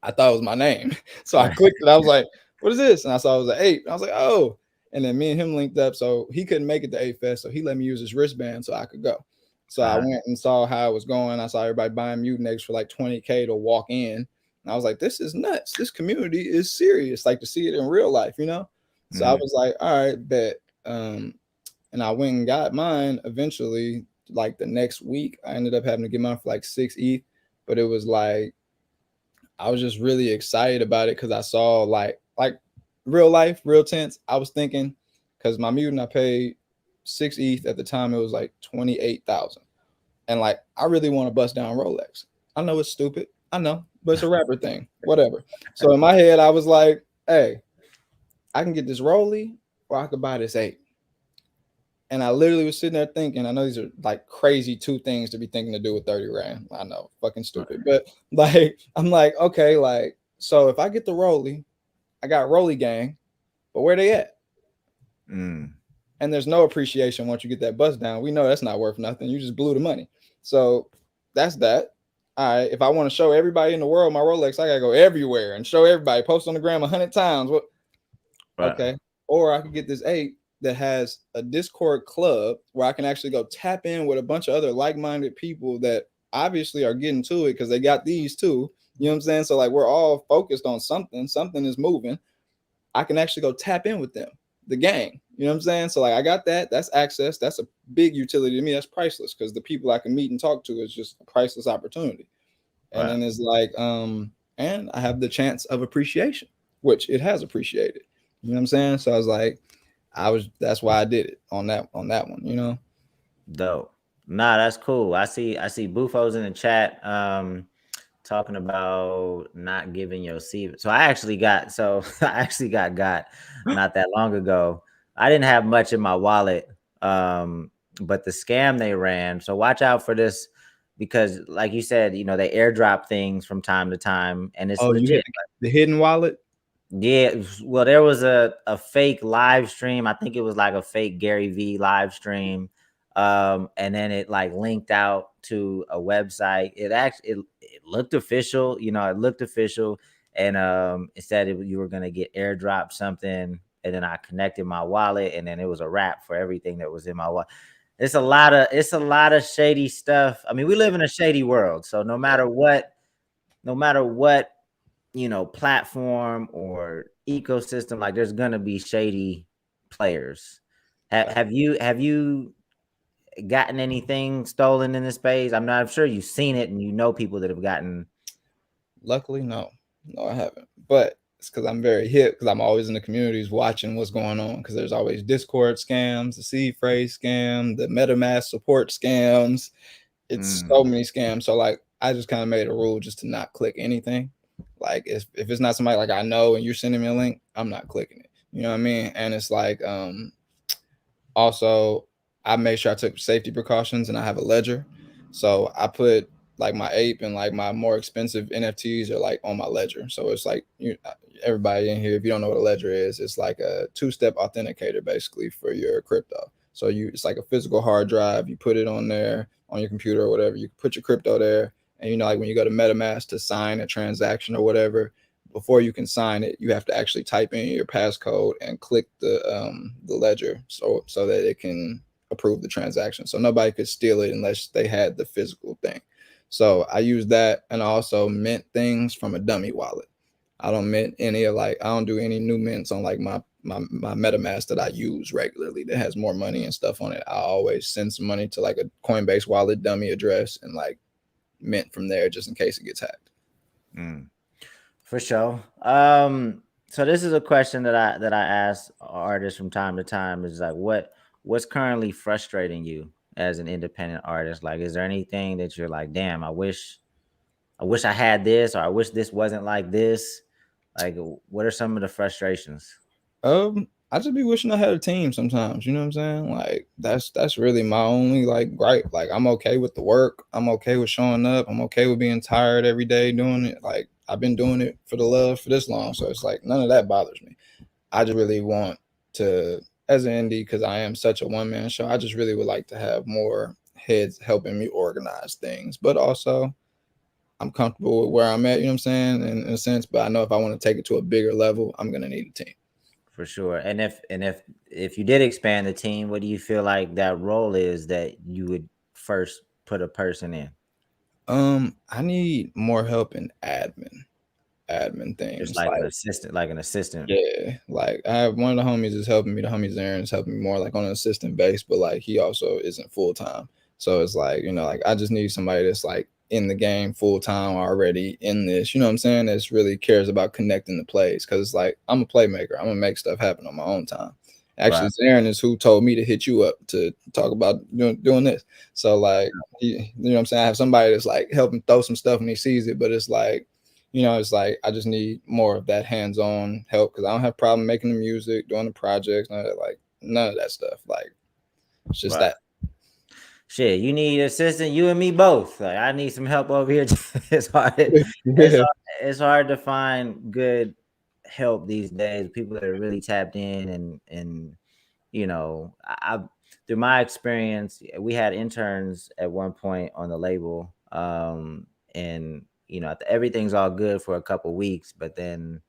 Speaker 2: I thought it was my name, so I
Speaker 1: Right.
Speaker 2: clicked it. I was like, "What is this?" And I saw it was an ape. I was like, "Oh." And then me and him linked up, so he couldn't make it to Ape Fest, so he let me use his wristband so I could go. So I
Speaker 1: Uh,
Speaker 2: went and saw how it was going. I saw everybody buying mutant eggs for like 20K to walk in. And I was like, this is nuts. This community is serious. Like to see it in real life, you know? So I
Speaker 1: mhm.
Speaker 2: was like, all right, bet. And I went and got mine eventually. Like the next week, I ended up having to get mine for like 6 ETH. But it was like I was just really excited about it because I saw like real life, real tense. I was thinking because my mutant I paid 6 ETH at the time. It was like 28,000, and like I really want to bust down Rolex. I know it's stupid. I know, but it's a rapper thing. Whatever. So in my head, I was like, hey, I can get this Rolly, or I could buy this ape. And I literally was sitting there thinking, I know these are like crazy two things to be thinking to do with 30 grand. I know, fucking stupid. But like, I'm like, okay, like, so if I get the Rolly, I got Rolly gang, but where they at?
Speaker 1: Mm.
Speaker 2: And there's no appreciation once you get that bust down. We know that's not worth nothing. You just blew the money. So that's that. All right. If I want to show everybody in the world my Rolex, I gotta go everywhere and show everybody, post on the gram 100 times. What?
Speaker 1: Right.
Speaker 2: Okay. Or I could get this ape that has a Discord club where I can actually go tap in with a bunch of other like-minded people that obviously are getting to it because they got these too. You know what I'm saying? So like we're all focused on something. Something is moving. I can actually go tap in with them, the gang. You know what I'm saying? So like I got that. That's access. That's a big utility to me. That's priceless because the people I can meet and talk to is just a priceless opportunity. And
Speaker 1: Right.
Speaker 2: then it's like, and I have the chance of appreciation, which it has appreciated. You know what I'm saying? So I was like, that's why I did it on that one, you know?
Speaker 1: Dope. Nah, that's cool. I see Bufo's in the chat talking about not giving your seed. So I actually got not that long ago. I didn't have much in my wallet. But the scam they ran. So watch out for this because like you said, they airdrop things from time to time and it's
Speaker 2: Oh, you hit
Speaker 1: legit.
Speaker 2: the hidden wallet?
Speaker 1: Yeah, well, there was a fake live stream. I think it was like a fake Gary V live stream. And then it like linked out to a website. It looked official, it looked official. And it said you were gonna get airdrop something, and then I connected my wallet, and then it was a wrap for everything that was in my wallet. It's a lot of shady stuff. I mean, we live in a shady world, so no matter what platform or ecosystem, like there's gonna be shady players. Have you gotten anything stolen in this space? I'm sure you've seen it and you know people that have gotten.
Speaker 2: Luckily, no, I haven't. But it's because I'm very hip, because I'm always in the communities watching what's going on. Because there's always Discord scams, the seed phrase scam, the MetaMask support scams. It's so many scams. So like, I just kind of made a rule just to not click anything. Like if it's not somebody like I know and you're sending me a link, I'm not clicking it. You know what I mean? And it's like also, I made sure I took safety precautions and I have a ledger. So I put like my ape and like my more expensive NFTs are like on my ledger. So it's like everybody in here, if you don't know what a ledger is, it's like a two-step authenticator basically for your crypto. So it's like a physical hard drive. You put it on there on your computer or whatever. You put your crypto there, and like when you go to MetaMask to sign a transaction or whatever, before you can sign it, you have to actually type in your passcode and click the ledger so that it can approve the transaction. So nobody could steal it unless they had the physical thing. So I use that, and I also mint things from a dummy wallet. I don't mint any of I don't do any new mints on like my MetaMask that I use regularly that has more money and stuff on it. I always send some money to like a Coinbase wallet dummy address and like mint from there just in case it gets hacked.
Speaker 1: For sure. So this is a question that I ask artists from time to time, is like what's currently frustrating you as an independent artist? Like, is there anything that you're like, damn, I wish I had this, or I wish this wasn't like this? Like, what are some of the frustrations?
Speaker 2: I just be wishing I had a team sometimes, you know what I'm saying? Like that's really my only like gripe. Like I'm okay with the work. I'm okay with showing up. I'm okay with being tired every day doing it. Like I've been doing it for the love for this long. So it's like none of that bothers me. I just really want to, as an indie, because I am such a one-man show, I just really would like to have more heads helping me organize things. But also I'm comfortable with where I'm at, you know what I'm saying, in a sense. But I know if I want to take it to a bigger level, I'm gonna need a team.
Speaker 1: For sure. And if you did expand the team, what do you feel like that role is that you would first put a person in?
Speaker 2: I need more help in admin
Speaker 1: Just
Speaker 2: things.
Speaker 1: like an
Speaker 2: Like,
Speaker 1: assistant, like an assistant.
Speaker 2: yeah, like I have one of the homies is helping me. The homies Aaron is helping me more like on an assistant base, but like he also isn't full time. So it's like, like I just need somebody that's like in the game full time already in this, you know what I'm saying? That's really cares about connecting the plays. Cause it's like I'm a playmaker. I'm gonna make stuff happen on my own time. Actually,
Speaker 1: Right.
Speaker 2: Aaron is who told me to hit you up to talk about doing this. So like you know what I'm saying? I have somebody that's like helping throw some stuff when he sees it, but it's like it's like I just need more of that hands-on help because I don't have problem making the music, doing the projects, none of that stuff. Like it's just
Speaker 1: Right.
Speaker 2: that.
Speaker 1: Shit, you need assistant, you and me both. Like, I need some help over here. it's hard. It's
Speaker 2: Yeah.
Speaker 1: hard. It's hard to find good help these days. People that are really tapped in, and I through my experience, we had interns at one point on the label, and everything's all good for a couple weeks, but then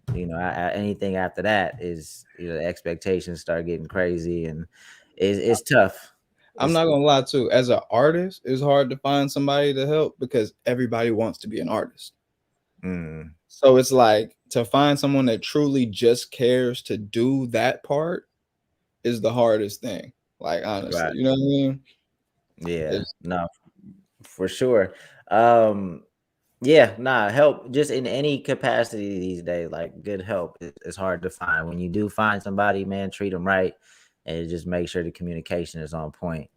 Speaker 1: anything after that is the expectations start getting crazy, and it's tough.
Speaker 2: I'm not gonna lie too. As an artist, it's hard to find somebody to help because everybody wants to be an artist.
Speaker 1: Mm,
Speaker 2: So it's like to find someone that truly just cares to do that part is the hardest thing. Like honestly,
Speaker 1: right.
Speaker 2: you know what I mean?
Speaker 1: Yeah.
Speaker 2: It's,
Speaker 1: No, for sure. Um, yeah, nah, help just in any capacity these days, like good help is hard to find. When you do find somebody, man, treat them right and just make sure the communication is on point.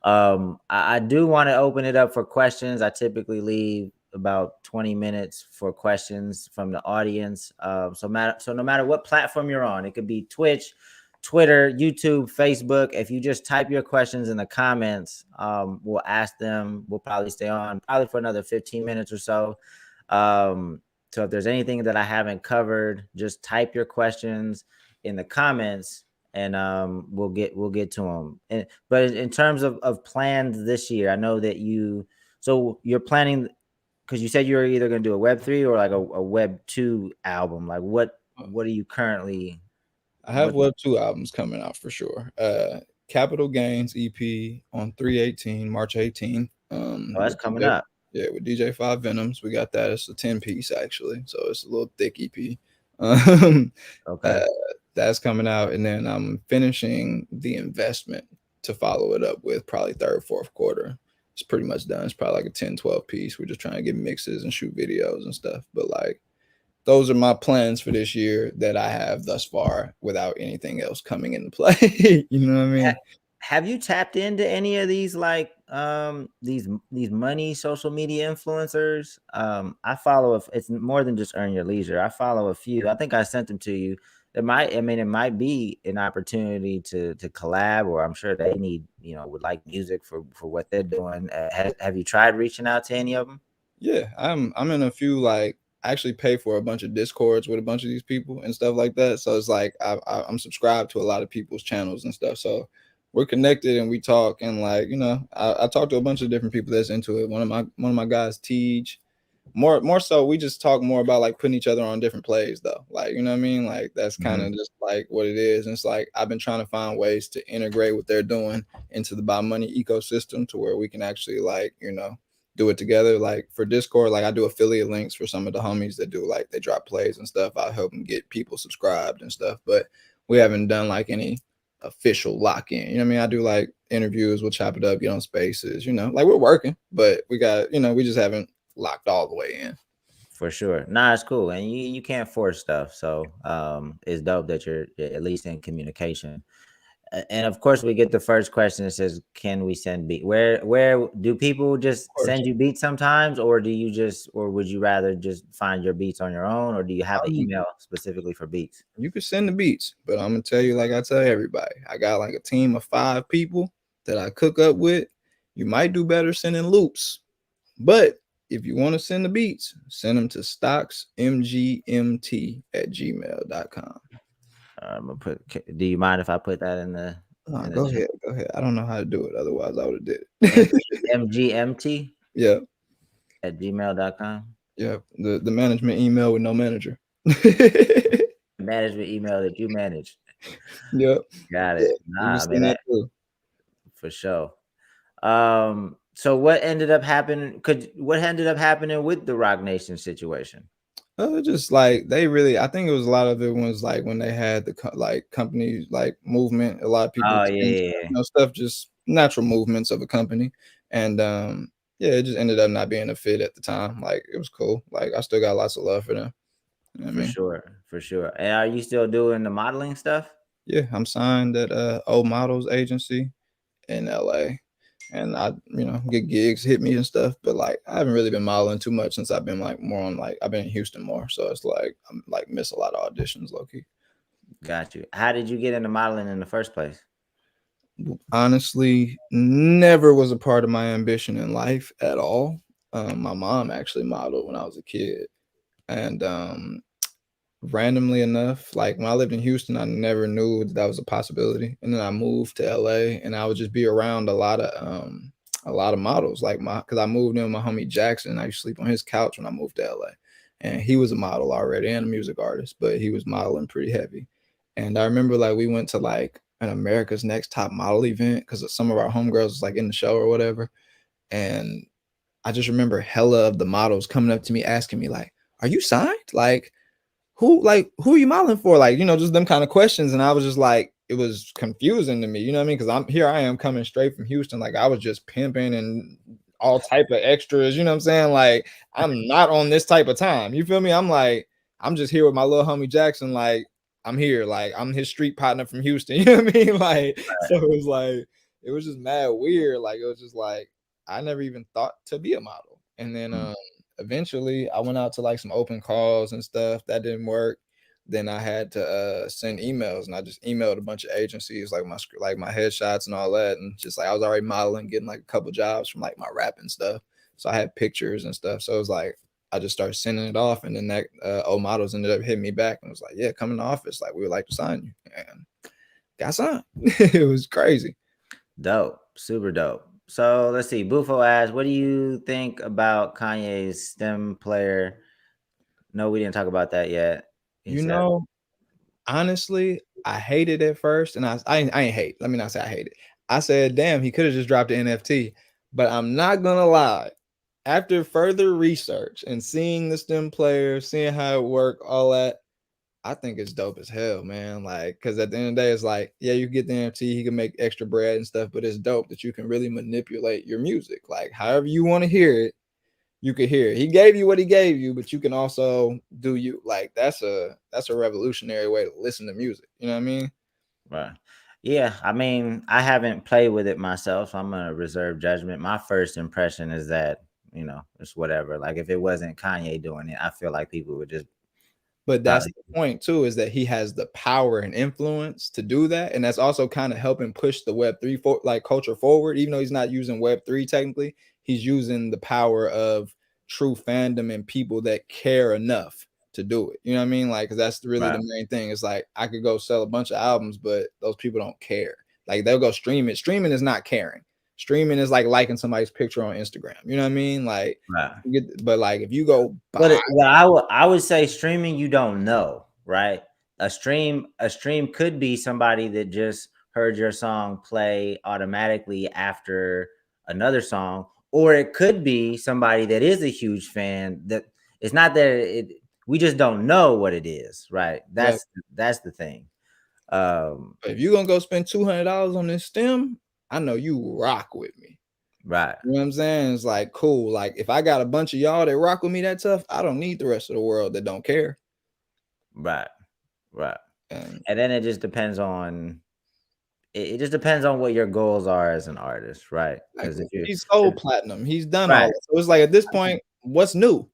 Speaker 1: I do want to open it up for questions. I typically leave about 20 minutes for questions from the audience. So no matter what platform you're on, it could be Twitch, Twitter, YouTube, Facebook. If you just type your questions in the comments, we'll ask them. We'll probably stay on probably for another 15 minutes or so. So if there's anything that I haven't covered, just type your questions in the comments, and we'll get to them. But in terms of plans this year, I know that you're planning, because you said you were either going to do a Web3 or like a Web2 album. Like what are you currently?
Speaker 2: I have
Speaker 1: What
Speaker 2: Web 2 albums coming out for sure. Capital Gains EP on 3/18, March 18.
Speaker 1: Oh, that's
Speaker 2: With the
Speaker 1: coming
Speaker 2: label.
Speaker 1: up.
Speaker 2: Yeah, with DJ Five Venoms, we got that. It's a 10 piece actually, so it's a little thick EP. Um, uh,
Speaker 1: Okay.
Speaker 2: that's coming out, and then I'm finishing the investment to follow it up with probably third, fourth quarter. It's pretty much done. It's probably like a 10, 12 piece. We're just trying to get mixes and shoot videos and stuff. But like those are my plans for this year that I have thus far without anything else coming into play. You know what I
Speaker 1: Ha-
Speaker 2: mean?
Speaker 1: have you tapped into any of these like these money social media influencers? I follow if it's more than just Earn Your Leisure. I follow a few. I think I sent them to you. It might, I mean, it might be an opportunity to collab, or I'm sure they need, would like music for what they're doing. Have you tried reaching out to any of them?
Speaker 2: Yeah, I'm in a few like I actually pay for a bunch of discords with a bunch of these people and stuff like that. So it's like I'm subscribed to a lot of people's channels and stuff. So we're connected and we talk and like I talk to a bunch of different people that's into it. One of my guys, Teej, more so we just talk more about like putting each other on different plays though, like you know what I mean, like that's kind
Speaker 1: Mhm.
Speaker 2: of just like what it is. And it's like I've been trying to find ways to integrate what they're doing into the buy money ecosystem to where we can actually like do it together. Like for Discord, like I do affiliate links for some of the homies that do like they drop plays and stuff. I help them get people subscribed and stuff, but we haven't done like any official lock in. You know what I mean? I do like interviews, we'll chop it up, get on spaces, like we're working, but we got, we just haven't locked all the way in.
Speaker 1: For sure. Nah, it's cool. And you can't force stuff. So it's dope that you're at least in communication. And of course we get the first question that says, can we send beat? Where do people just
Speaker 2: Of course.
Speaker 1: send you beats sometimes, or do you just, or would you rather just find your beats on your own, or do you have an email specifically for beats?
Speaker 2: You could send the beats, but I'm gonna tell you, like I tell everybody, I got like a team of 5 people that I cook up with. You might do better sending loops, but if you want to send the beats, send them to stocksmgmt@gmail.com.
Speaker 1: I'm gonna do you mind if I put that in the
Speaker 2: No,
Speaker 1: in the
Speaker 2: go
Speaker 1: chat?
Speaker 2: ahead, go ahead. I don't know how to do it, otherwise I would have did it.
Speaker 1: MGMT
Speaker 2: Yeah,
Speaker 1: at gmail.com.
Speaker 2: yeah. The management email with no manager.
Speaker 1: Management email that you manage.
Speaker 2: Yeah,
Speaker 1: Got
Speaker 2: yeah.
Speaker 1: it.
Speaker 2: You can
Speaker 1: Nah, man,
Speaker 2: send that too.
Speaker 1: for sure. So what ended up happening? What ended up happening with the Roc Nation situation?
Speaker 2: Just like they really, I think it was a lot of it was like when they had the like company like movement. A lot of people
Speaker 1: Oh yeah,
Speaker 2: changed,
Speaker 1: yeah, yeah.
Speaker 2: stuff, just natural movements of a company, and yeah, it just ended up not being a fit at the time. Like it was cool. Like I still got lots of love for them. You know what I
Speaker 1: For
Speaker 2: mean?
Speaker 1: sure, for sure. And are you still doing the modeling stuff?
Speaker 2: Yeah, I'm signed at Old Models Agency in LA, and I get gigs, hit me and stuff. But like I haven't really been modeling too much since I've been like more on like I've been in Houston more, so it's like I'm like miss a lot of auditions, low key.
Speaker 1: Got you. How did you get into modeling in the first place?
Speaker 2: Honestly, never was a part of my ambition in life at all. My mom actually modeled when I was a kid, and randomly enough, like when I lived in Houston, I never knew that was a possibility. And then I moved to LA, and I would just be around a lot of models. Like because I moved in with my homie Jackson. I used to sleep on his couch when I moved to LA, and he was a model already and a music artist, but he was modeling pretty heavy. And I remember like we went to like an America's Next Top Model event because some of our homegirls was like in the show or whatever, and I just remember hella of the models coming up to me asking me like, "Are you signed?" Like who are you modeling for? Like, just them kind of questions. And I was just like, it was confusing to me, you know what I mean? Because I am coming straight from Houston. Like I was just pimping and all type of extras, you know what I'm saying? Like, I'm not on this type of time. You feel me? I'm like, I'm just here with my little homie Jackson. Like, I'm here. Like, I'm his street partner from Houston. You know what I mean? Like, so it was like, it was just mad weird. Like, it was just like, I never even thought to be a model. And then eventually I went out to like some open calls and stuff that didn't work. Then I had to send emails, and I just emailed a bunch of agencies like my headshots and all that, and just like I was already modeling, getting like a couple jobs from like my rap and stuff, so I had pictures and stuff. So it was like I just started sending it off, and then that old models ended up hitting me back and was like, yeah, come in the office, like we would like to sign you, and got signed. It was crazy.
Speaker 1: Dope, super dope. So let's see. Bufo asks, what do you think about Kanye's STEM player? No, we didn't talk about that yet. He
Speaker 2: you
Speaker 1: said,
Speaker 2: know Honestly, I hated it first, and I ain't hate. Let me not say I hate it. I said, damn, he could have just dropped the NFT. But I'm not gonna lie. after further research and seeing the stem player, seeing how it work, all that, I think it's dope as hell, man. Like, because at the end of the day, it's like, yeah, you get the NFT, he can make extra bread and stuff, but it's dope that you can really manipulate your music. Like, however you want to hear it, you could hear it. He gave you what he gave you, but you can also do you. Like, that's a revolutionary way to listen to music. You know what I mean?
Speaker 1: Right. Yeah, I mean, I haven't played with it myself, so I'm gonna reserve judgment. My first impression is that, it's whatever. Like if it wasn't Kanye doing it, I feel like people would just
Speaker 2: But that's
Speaker 1: probably.
Speaker 2: the point too, is that he has the power and influence to do that, and that's also kind of helping push the Web3 like culture forward. Even though he's not using Web3 technically, he's using the power of true fandom and people that care enough to do it. You know what I mean? Like, because that's really
Speaker 1: Right.
Speaker 2: the main thing. It's like I could go sell a bunch of albums, but those people don't care. Like they'll go stream it. Streaming is not caring. Streaming is like liking somebody's picture on Instagram. You know what I mean? Like,
Speaker 1: Right.
Speaker 2: but like if you go
Speaker 1: But
Speaker 2: buy,
Speaker 1: I would say streaming, you don't know, right? A stream could be somebody that just heard your song play automatically after another song, or it could be somebody that is a huge fan. That it's not that we just don't know what it is, right?
Speaker 2: like,
Speaker 1: That's the thing. Um,
Speaker 2: if you're gonna go spend $200 on this stem, I know you rock with me.
Speaker 1: right,
Speaker 2: You know what I'm saying? It's like cool. Like if I got a bunch of y'all that rock with me that tough, I don't need the rest of the world that don't care.
Speaker 1: right, right.
Speaker 2: And
Speaker 1: And then it just depends on it just depends on what your goals are as an artist, right? Because
Speaker 2: exactly.
Speaker 1: if you
Speaker 2: He's sold platinum. He's done all
Speaker 1: right,
Speaker 2: that. So it's like at this point, what's new?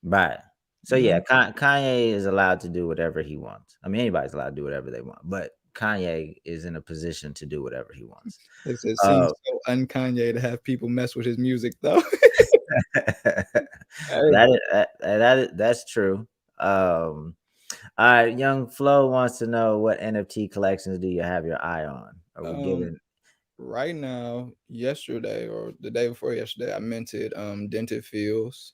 Speaker 1: right. So
Speaker 2: You
Speaker 1: yeah,
Speaker 2: know?
Speaker 1: Kanye is allowed to do whatever he wants. I mean, anybody's allowed to do whatever they want, but Kanye is in a position to do whatever he wants.
Speaker 2: It
Speaker 1: Uh,
Speaker 2: seems so un-Kanye to have people mess with his music though. Hey,
Speaker 1: that's true. All right, Young Flo wants to know what NFT collections do you have your eye on? Are we
Speaker 2: um,
Speaker 1: giving?
Speaker 2: right now, yesterday or the day before yesterday, I minted Dented Fields.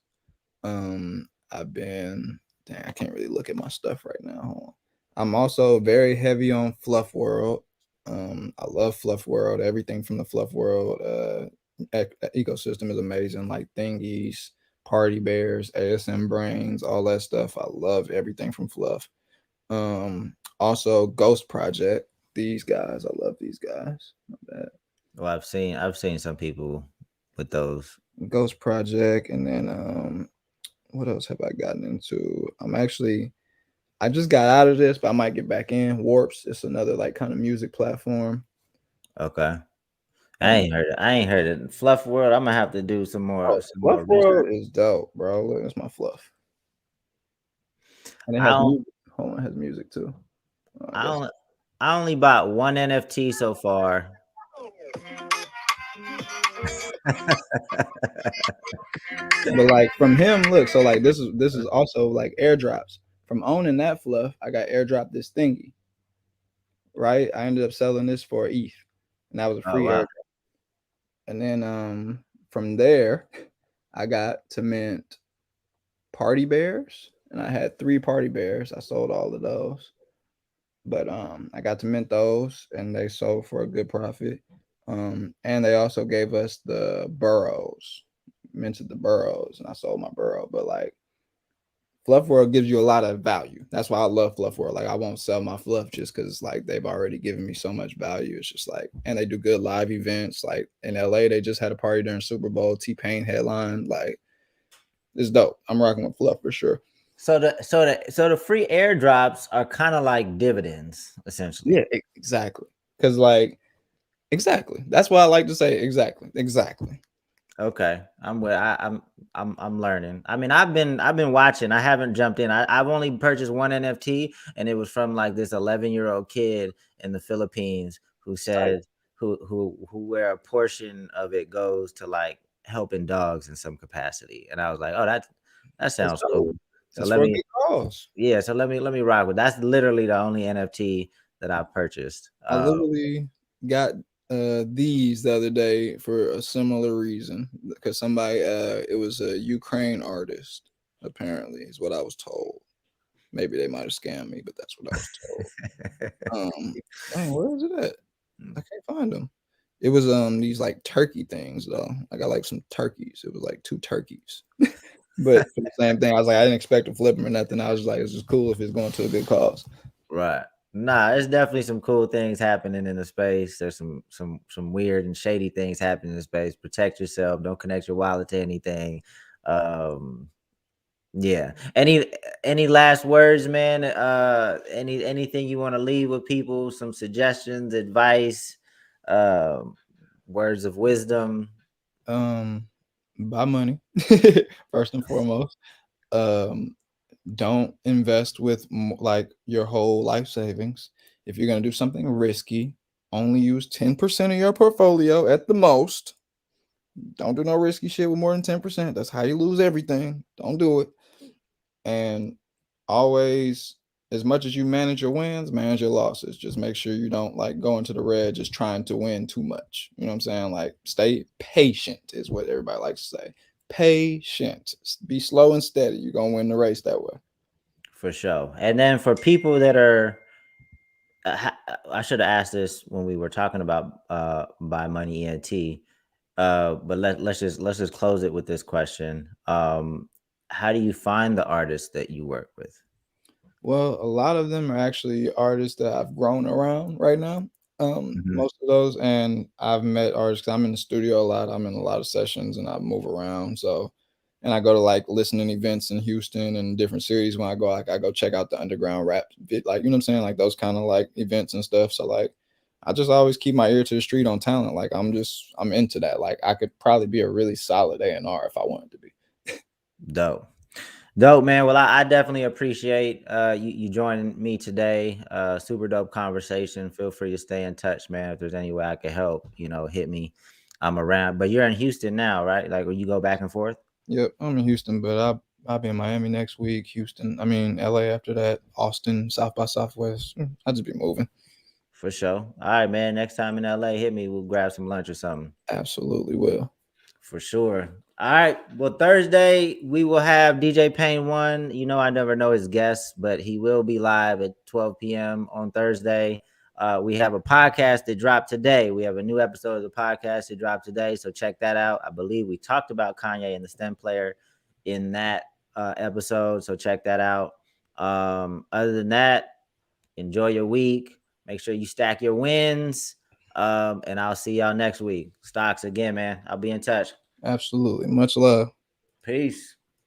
Speaker 2: I've been dang, I can't really look at my stuff right now. Hold on. I'm also very heavy on Fluff World. I love Fluff World. Everything from the Fluff World ecosystem is amazing. Like thingies, party bears, ASM brains, all that stuff. I love everything from Fluff. Also Ghost Project. These guys, I love these guys. Not bad.
Speaker 1: Well, I've seen some people with those.
Speaker 2: Ghost Project, and then what else have I gotten into? I just got out of this, but I might get back in. Warps, it's another like kind of music platform.
Speaker 1: Okay. I
Speaker 2: Um,
Speaker 1: ain't heard it. I ain't heard it. Fluff World. I'm gonna have to do some more
Speaker 2: oh,
Speaker 1: some
Speaker 2: Fluff
Speaker 1: more research.
Speaker 2: World is dope, bro. Look, that's my fluff, and it
Speaker 1: I
Speaker 2: has
Speaker 1: don't.
Speaker 2: music. Hold on, it has music too. I
Speaker 1: I
Speaker 2: guess.
Speaker 1: don't. I only bought one NFT so far.
Speaker 2: But like from him, look. So like this is also like airdrops. From owning that fluff, I got airdropped this thingy. Right, I ended up selling this for ETH, and that was a
Speaker 1: Oh
Speaker 2: free
Speaker 1: wow.
Speaker 2: airdrop. And then from there, I got to mint party bears, and I had 3 party bears. I sold all of those, but I got to mint those, and they sold for a good profit. And they also gave us the burrows, minted the burrows, and I sold my burrow. But like Fluff World gives you a lot of value. That's why I love Fluff World. Like I won't sell my fluff just because like they've already given me so much value. It's just like, and they do good live events. Like in LA, they just had a party during Super Bowl. T-Pain headline. Like it's dope. I'm rocking with Fluff for sure.
Speaker 1: So the free airdrops are kind of like dividends, essentially.
Speaker 2: Yeah, exactly. Because like exactly. That's why I like to say exactly. Exactly.
Speaker 1: Okay, I'm learning. I mean, I've been watching. I haven't jumped in. I've only purchased one NFT, and it was from like this 11-year-old kid in the Philippines who said where a portion of it goes to like helping dogs in some capacity. And I was like, oh, that
Speaker 2: That's
Speaker 1: sounds cool.
Speaker 2: dope.
Speaker 1: So
Speaker 2: That's
Speaker 1: let
Speaker 2: for a
Speaker 1: me
Speaker 2: good cause.
Speaker 1: yeah, so let me rock with. That's literally the only NFT that I purchased.
Speaker 2: I literally got these the other day for a similar reason because somebody it was a Ukraine artist apparently is what I was told. Maybe they might have scammed me, but that's what I was told. Dang, where is it at? I can't find them. It was these like turkey things though. I got like some turkeys. It was like 2 turkeys. But for the same thing, I was like, I didn't expect to flip them or nothing. I was just like, it's just cool if it's going to a good cause.
Speaker 1: Right. Nah, it's definitely some cool things happening in the space. There's some weird and shady things happening in the space. Protect yourself. Don't connect your wallet to anything. Um, yeah. Any last words, man? Anything you want to leave with people? Some suggestions, advice, um, words of wisdom.
Speaker 2: Um, Buy money first and foremost. Um, don't invest with like your whole life savings. If you're gonna do something risky, only use 10% of your portfolio at the most. Don't do no risky shit with more than 10%. That's how you lose everything. Don't do it. And always, as much as you manage your wins, manage your losses. Just make sure you don't like go into the red just trying to win too much. You know what I'm saying? Like stay patient is what everybody likes to say. Patient. Be slow and steady. You're gonna win the race that way.
Speaker 1: For sure. And then for people that are, I should have asked this when we were talking about buy money ENT. But let's just close it with this question. How do you find the artists that you work with?
Speaker 2: Well, a lot of them are actually artists that I've grown around right now.
Speaker 1: Mhm.
Speaker 2: Most of those, and I've met artists. 'Cause I'm in the studio a lot. I'm in a lot of sessions, and I move around. So, and I go to like listening events in Houston and different cities. When I go, like I go check out the underground rap, like you know what I'm saying, like those kind of like events and stuff. So like, I just always keep my ear to the street on talent. Like I'm into that. Like I could probably be a really solid A&R if I wanted to be.
Speaker 1: Dope. Dope, man. Well, I definitely appreciate you joining me today. Super dope conversation. Feel free to stay in touch, man. If there's any way I can help, hit me. I'm around. But you're in Houston now, right? Like, will you go back and forth?
Speaker 2: Yep, I'm in Houston, but I'll be in Miami next week. Houston, I mean LA after that. Austin, South by Southwest. I'll just be moving.
Speaker 1: For sure. All right, man. Next time in LA, hit me. We'll grab some lunch or something.
Speaker 2: Absolutely will.
Speaker 1: For sure. All right. Well, Thursday we will have DJ Payne One. I never know his guests, but he will be live at 12 p.m. on Thursday. We have a podcast that dropped today. We have a new episode of the podcast that dropped today, so check that out. I believe we talked about Kanye and the STEM player in that episode, so check that out. Other than that, enjoy your week. Make sure you stack your wins. And I'll see y'all next week. Stockz again, man. I'll be in touch.
Speaker 2: Absolutely. Much love.
Speaker 1: Peace.